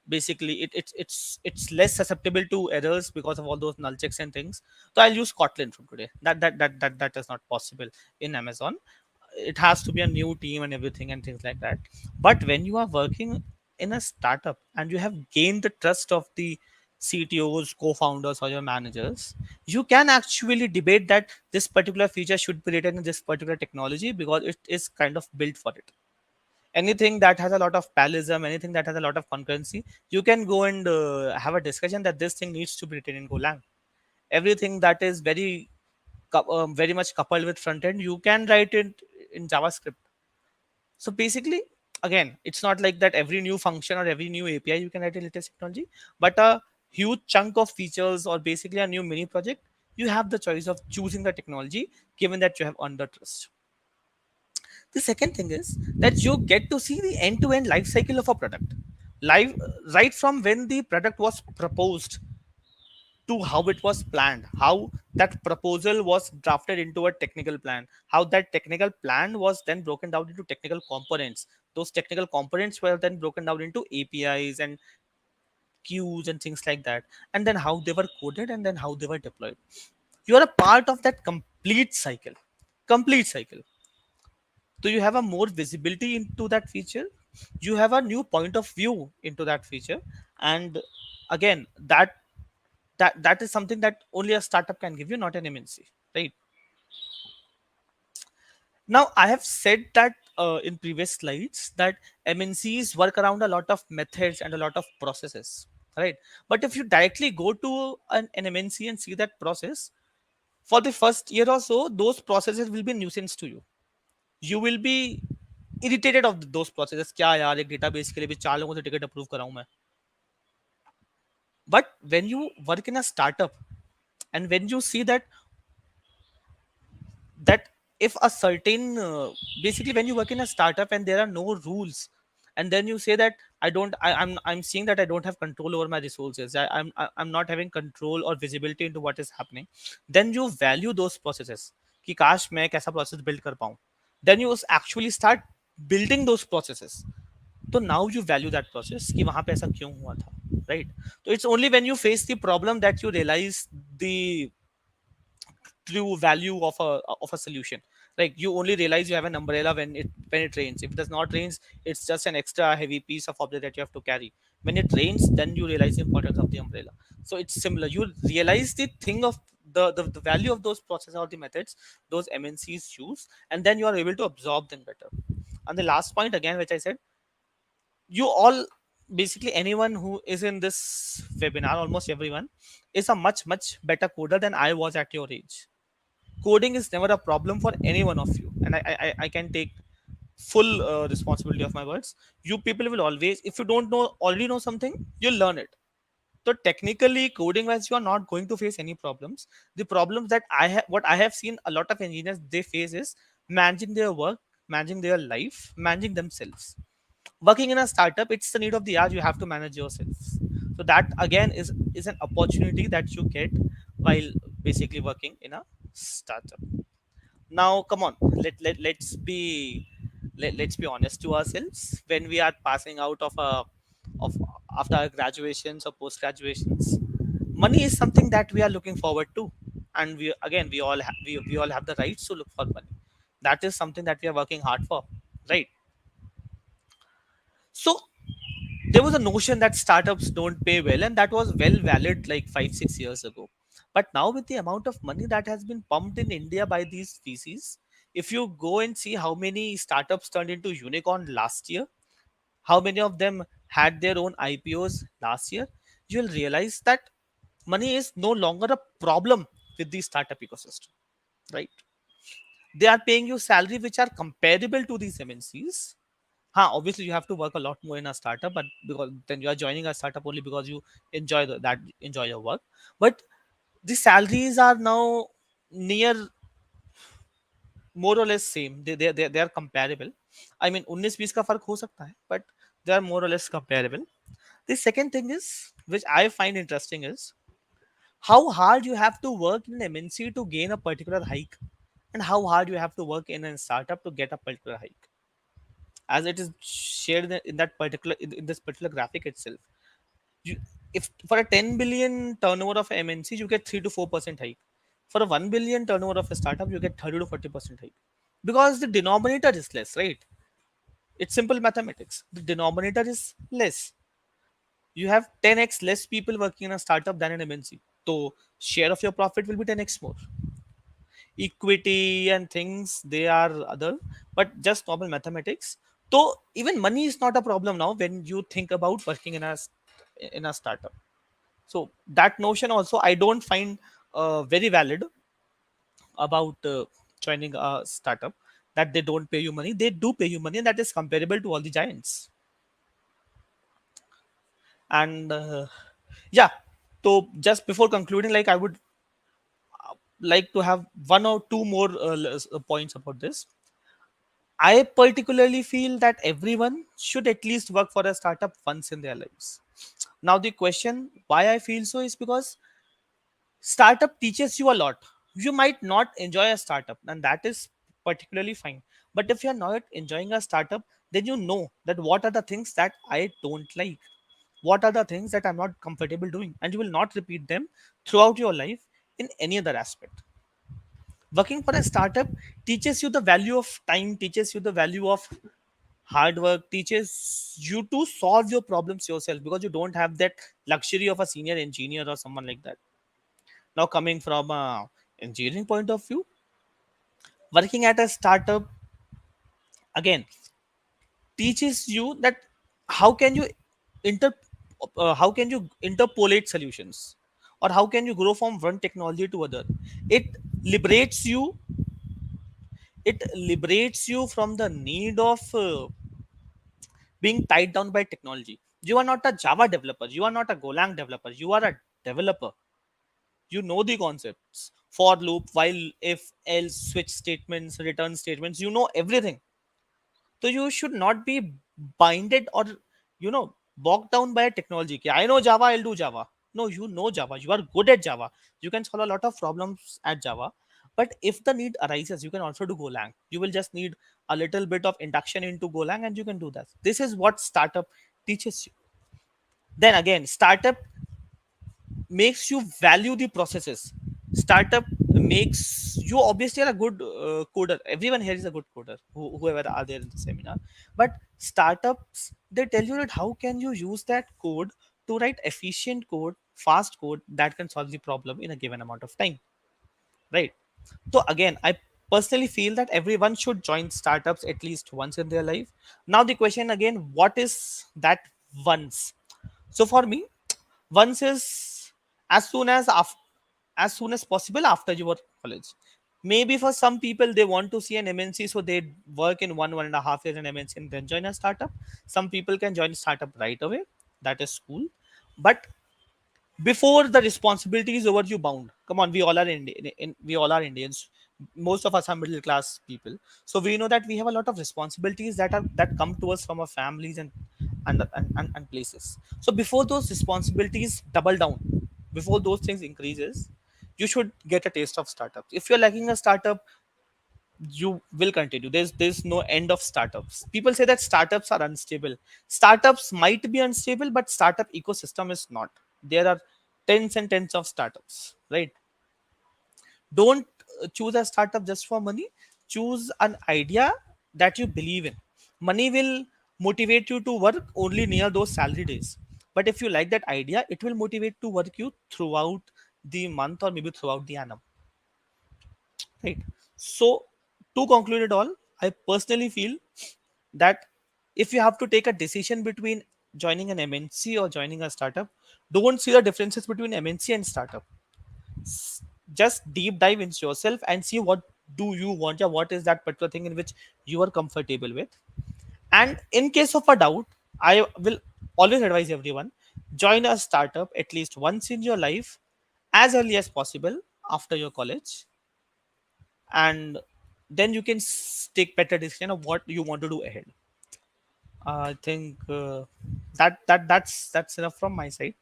basically it's less susceptible to errors because of all those null checks and things. So I'll use Kotlin from today. That is not possible in Amazon. It has to be a new team and everything and things like that. But when you are working in a startup and you have gained the trust of the CTOs, co-founders, or your managers, you can actually debate that this particular feature should be written in this particular technology because it is kind of built for it. Anything that has a lot of parallelism, anything that has a lot of concurrency, you can go and have a discussion that this thing needs to be written in Golang. Everything that is very much coupled with front end, you can write it in JavaScript. So basically, again, it's not like that every new function or every new API you can write in latest technology, but a huge chunk of features or basically a new mini project, you have the choice of choosing the technology given that you have earned the trust. The second thing is that you get to see the end-to-end life cycle of a product, live right from when the product was proposed to how it was planned, how that proposal was drafted into a technical plan, how that technical plan was then broken down into technical components. Those technical components were then broken down into APIs and queues and things like that, and then how they were coded and then how they were deployed. You are a part of that complete cycle. Complete cycle. So you have a more visibility into that feature, you have a new point of view into that feature, and again, that is something that only a startup can give you, not an MNC, right? Now I have said that in previous slides that MNCs work around a lot of methods and a lot of processes, right? But if you directly go to an MNC and see that process, for the first year or so those processes will be nuisance to you. You will be irritated of those processes. क्या यार एक database के लिए भी 4 लोगों से ticket approve कराऊं मैं. But when you work in a startup and when you see that if a certain basically when you work in a startup and there are no rules, and then you say that I'm seeing that I don't have control over my resources, I'm not having control or visibility into what is happening, then you value those processes कि काश मैं एक ऐसा process build कर पाऊं. Then you actually start building those processes. तो now you value that process कि वहां पे ऐसा क्यों हुआ था, राइट? तो it's only when you face the problem that you realise the true value of a solution. Like you only realize you have an umbrella when it rains. If it does not rains, it's just an extra heavy piece of object that you have to carry. When it rains, then you realize the importance of the umbrella. So it's similar. You realize the thing of the value of those processes or the methods those MNCs use, and then you are able to absorb them better. And the last point again, which I said, you all, basically anyone who is in this webinar, almost everyone, is a much better coder than I was at your age. Coding is never a problem for any one of you, and I can take full responsibility of my words. You people will always, if you don't know, already know something, you'll learn it. So technically, coding wise, you are not going to face any problems. The problems that I have, what I have seen a lot of engineers they face is managing their work, managing their life, managing themselves. Working in a startup, it's the need of the hour. You have to manage yourself. So that again is an opportunity that you get while basically working in a startup. Now come on, let's be honest to ourselves. When we are passing out of after our graduations or post graduations, money is something that we are looking forward to, and we again we all have the rights to look for money. That is something that we are working hard for, right? So there was a notion that startups don't pay well, and that was well valid like 5 6 years ago. But now with the amount of money that has been pumped in India by these VCs, if you go and see how many startups turned into unicorn last year, how many of them had their own IPOs last year, you'll realize that money is no longer a problem with the startup ecosystem, right? They are paying you salary which are comparable to these MNCs. Obviously, you have to work a lot more in a startup, but because then you are joining a startup only because you enjoy your work. But the salaries are now near more or less same. They are comparable. I mean, 19-20 का फर्क हो सकता है, but they are more or less comparable. The second thing is, which I find interesting, is how hard you have to work in an MNC to gain a particular hike, and how hard you have to work in a startup to get a particular hike, as it is shared in that particular in this particular graphic itself. You, if for a 10 billion turnover of MNC, you get 3 to 4% hike. For a 1 billion turnover of a startup, you get 30 to 40% hike, because the denominator is less, right? It's simple mathematics. The denominator is less. You have 10x less people working in a startup than an MNC, so share of your profit will be 10x more. Equity and things, they are other, but just normal mathematics. So even money is not a problem now when you think about working in a startup. So that notion also I don't find very valid about joining a startup, that they don't pay you money. They do pay you money, and that is comparable to all the giants. And yeah, so just before concluding, like I would like to have one or two more points about this. I particularly feel that everyone should at least work for a startup once in their lives. Now, the question why I feel so is because startup teaches you a lot. You might not enjoy a startup, and that is particularly fine. But if you're not enjoying a startup, then you know that what are the things that I don't like, what are the things that I'm not comfortable doing, and you will not repeat them throughout your life in any other aspect. Working for a startup teaches you the value of time, teaches you the value of hard work, teaches you to solve your problems yourself, because you don't have that luxury of a senior engineer or someone like that. Now, coming from a engineering point of view, working at a startup again teaches you that how can you inter how can you interpolate solutions, or how can you grow from one technology to other. it liberates you it liberates you from the need of being tied down by technology. You are not a Java developer, you are not a Golang developer, you are a developer. You know the concepts: for loop, while, if, else, switch statements, return statements. You know everything. So you should not be binded or bogged down by a technology. Ki, I know Java, I'll do Java. No, you know Java, you are good at Java, you can solve a lot of problems at Java. But if the need arises, you can also do Golang. You will just need a little bit of induction into Golang, and you can do that. This is what startup teaches you. Then again, startup makes you value the processes. Startup makes you obviously are a good coder. Everyone here is a good coder, whoever are there in the seminar. But startups, they tell you that how can you use that code to write efficient code, fast code that can solve the problem in a given amount of time, right? So again, I personally feel that everyone should join startups at least once in their life. Now the question again, what is that once? So for me, once is as soon as soon as possible after your college. Maybe for some people they want to see an MNC, so they work in 1.5 years in MNC and then join a startup. Some people can join startup right away. That is cool. But before the responsibility is over, you bound. Come on, we all are we all are Indians. Most of us are middle class people, so we know that we have a lot of responsibilities that come to us from our families and places. So before those responsibilities double down, before those things increases, you should get a taste of startups. If you're liking a startup, you will continue. There's no end of startups. People say that startups are unstable. Startups might be unstable, but startup ecosystem is not. There are tens and tens of startups, right? Don't choose a startup just for money. Choose an idea that you believe in. Money will motivate you to work only near those salary days, but if you like that idea, it will motivate to work you throughout the month or maybe throughout the annum, right? So to conclude it all, I personally feel that if you have to take a decision between joining an MNC or joining a startup, don't see the differences between MNC and startup. Just deep dive into yourself and see what do you want, or what is that particular thing in which you are comfortable with. And in case of a doubt, I will always advise everyone, join a startup at least once in your life, as early as possible after your college, and then you can take better decision of what you want to do ahead. I think that's enough from my side.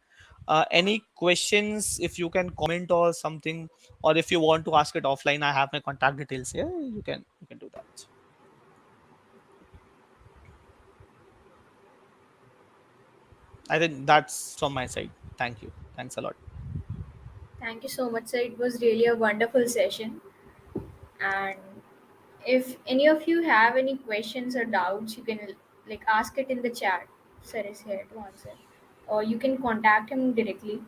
Any questions? If you can comment or something, or if you want to ask it offline, I have my contact details here. You can do that. I think that's from my side. Thank you. Thanks a lot. Thank you so much, sir. It was really a wonderful session. And if any of you have any questions or doubts, you can like ask it in the chat. Sir is here to answer. Or you can contact him directly.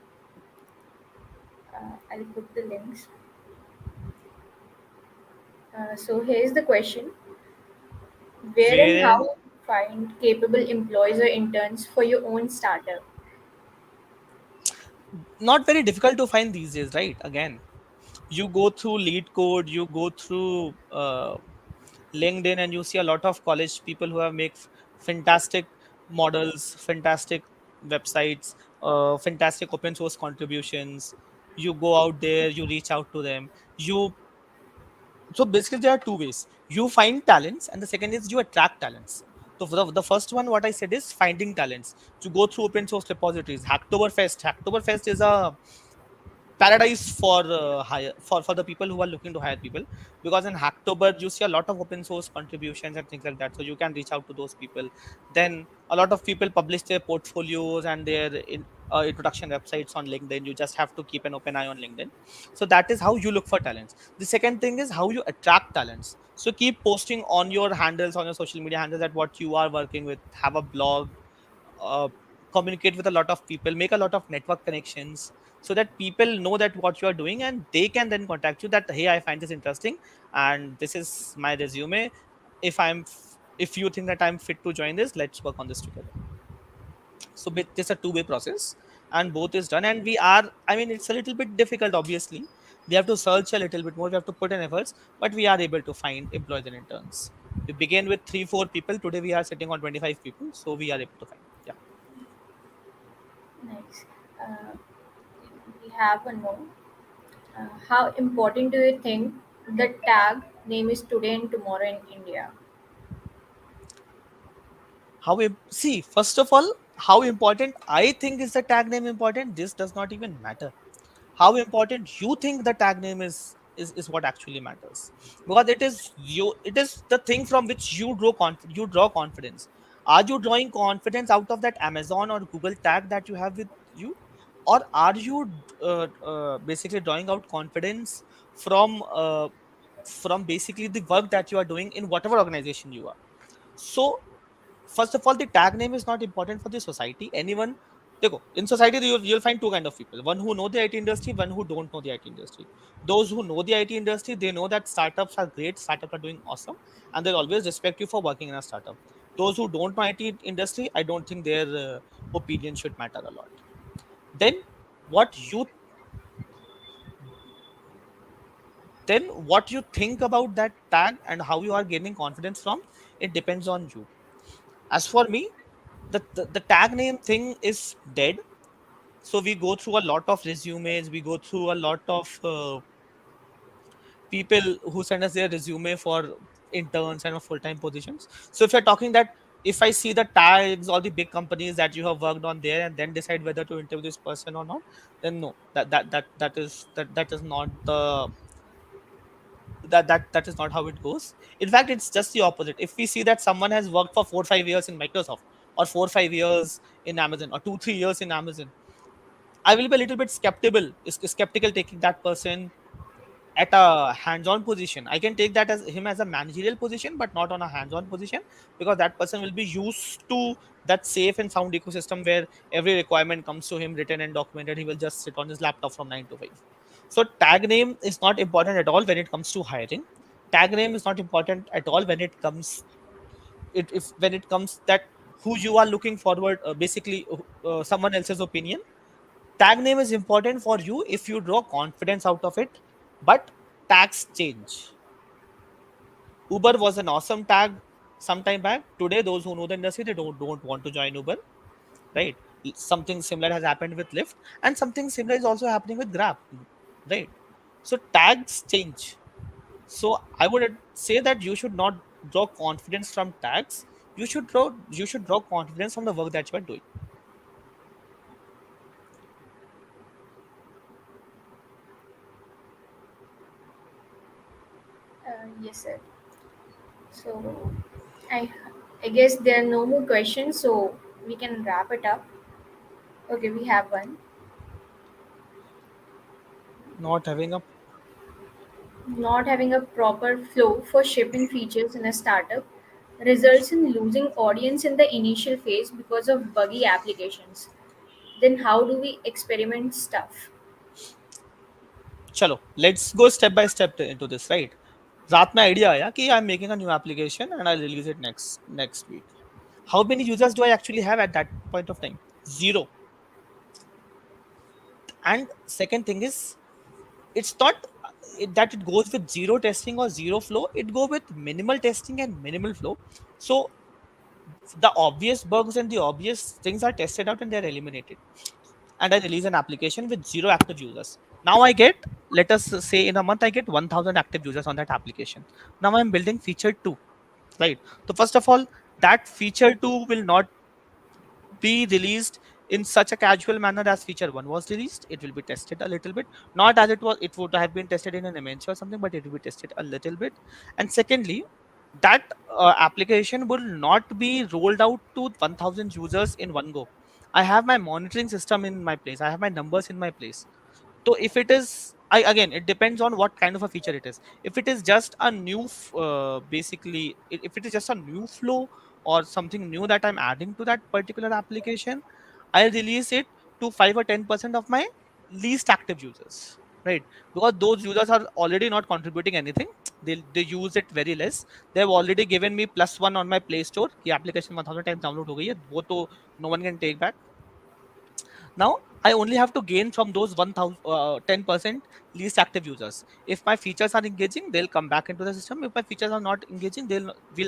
I'll put the links. So here's the question: where and how Wherein you find capable employees or interns for your own startup? not very difficult to find these days, right? Again, you go through lead code, you go through LinkedIn, and you see a lot of college people who have make fantastic models, fantastic websites, fantastic open source contributions. You go out there, you reach out to them. You So basically there are two ways. You find talents, and the second is you attract talents. So for the first one, what I said is finding talents. To go through open source repositories. Hacktoberfest is a paradise for hire for the people who are looking to hire people, because in Hacktober you see a lot of open source contributions and things like that, so you can reach out to those people. Then a lot of people publish their portfolios and their introduction websites on LinkedIn. You just have to keep an open eye on LinkedIn. So that is how you look for talents. The second thing is how you attract talents. So keep posting on your handles, on your social media handles, that what you are working with. Have a blog, uh, communicate with a lot of people, make a lot of network connections, so that people know that what you are doing, and they can then contact you that, hey, I find this interesting and this is my resume. If you think that I'm fit to join this, let's work on this together. So it's a two-way process, and both is done. And we are, I mean, it's a little bit difficult, obviously. We have to search a little bit more, we have to put in efforts, but we are able to find employees and interns. We began with 3 4 people. Today we are sitting on 25 people, so we are able to find. Yeah. Nice. Uh, we have one more. How important do you think the tag name is today and tomorrow in India? See, first of all, how important I think is the tag name important, this does not even matter. How important you think the tag name is what actually matters, because it is the thing from which you draw confidence. Are you drawing confidence out of that Amazon or Google tag that you have with you, or are you basically drawing out confidence from basically the work that you are doing in whatever organization you are? So first of all, the tag name is not important for the society. Anyone, देखो, in society you'll find two kind of people: one who know the IT industry, one who don't know the IT industry. Those who know the IT industry, they know that startups are great, startups are doing awesome, and they'll always respect you for working in a startup. Those who don't know IT industry, I don't think their opinion should matter a lot. Then what you what you think about that tag and how you are gaining confidence from, it depends on you. As for me, the tag name thing is dead. So we go through a lot of resumes, we go through a lot of people who send us their resume for interns and full-time positions. So if you're talking that, if I see the tags, all the big companies that you have worked on there, and then decide whether to interview this person or not, then no, that is not the that is not how it goes. In fact, it's just the opposite. If we see that someone has worked for 4 or 5 years in Microsoft, or 4 or 5 years in Amazon, or 2 3 years in Amazon, I will be a little bit skeptical taking that person at a hands-on position. I can take that as him as a managerial position, but not on a hands-on position, because that person will be used to that safe and sound ecosystem where every requirement comes to him written and documented. He will just sit on his laptop from 9 to 5. So tag name is not important at all when it comes to hiring. Tag name is not important at all when it comes if when it comes that who you are looking forward, basically someone else's opinion. Tag name is important for you if you draw confidence out of it, but tags change. Uber was an awesome tag some time back. Today, those who know the industry, they don't want to join Uber, right? Something similar has happened with Lyft, and something similar is also happening with Grab, right? So tags change. So I would say that you should not draw confidence from tags. You should draw confidence from the work that you are doing. Yes, sir. So I I guess there are no more questions, so we can wrap it up. Okay, we have one. Not having a Not having a proper flow for shipping features in a startup results in losing audience in the initial phase because of buggy applications. Then how do we experiment stuff? चलो, let's go step by step into this, right? रात में idea आया कि I am making a new application and I release it next week. How many users do I actually have at that point of time? Zero. And second thing is, it's not that it goes with zero testing or zero flow. It go with minimal testing and minimal flow. So the obvious bugs and the obvious things are tested out and they're eliminated. And I release an application with zero active users. Now I get, let us say in a month, I get 1000 active users on that application. Now I'm building feature 2, right? So first of all, that feature 2 will not be released in such a casual manner as feature 1 was released. It will be tested a little bit, not as it would have been tested in an MNC or something, but it will be tested a little bit. And secondly, that application will not be rolled out to 1000 users in one go. I have my monitoring system in my place, I have my numbers in my place. So if it is, I again, it depends on what kind of a feature it is. If it is just a new basically if it is just a new flow or something new that I'm adding to that particular application, I'll release it to 5 or 10% of my least active users, right? Because those users are already not contributing anything. They use it very less. They've already given me +1 on my Play Store. The application 1000 times download हो गई है, वो तो no one can take back. Now I only have to gain from those 1000 10% least active users. If my features are engaging, they'll come back into the system. If my features are not engaging,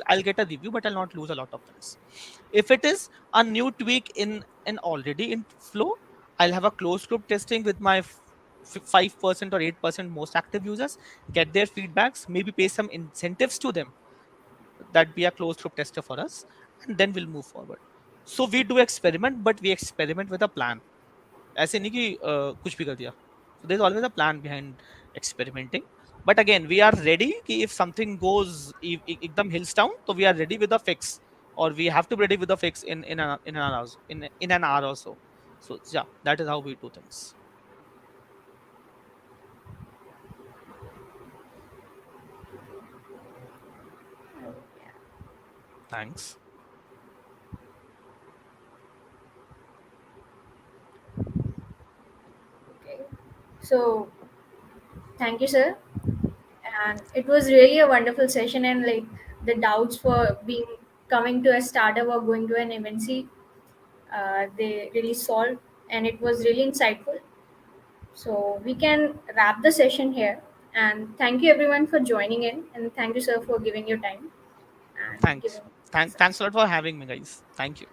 I'll get a review, but I'll not lose a lot of friends. If it is a new tweak in an already in flow, I'll have a closed group testing with my 5% or 8% most active users, get their feedbacks, maybe pay some incentives to them that be a closed group tester for us, and then we'll move forward. So we do experiment, but we experiment with a plan. ऐसे नहीं कि कुछ भी कर दिया. So there's always a plan behind experimenting. But again, we are ready कि if something goes एकदम hills down, तो we are ready with a fix, or we have to be ready with a fix in an hour or so. So yeah, that is how we do things. Thanks. Okay. So thank you, sir. And it was really a wonderful session, and like the doubts for being coming to a startup or going to an MNC, they really solved, and it was really insightful. So we can wrap the session here. And thank you everyone for joining in, and thank you, sir, for giving your time and Thanks. giving Thanks a insights. lot for having me, guys. Thank you.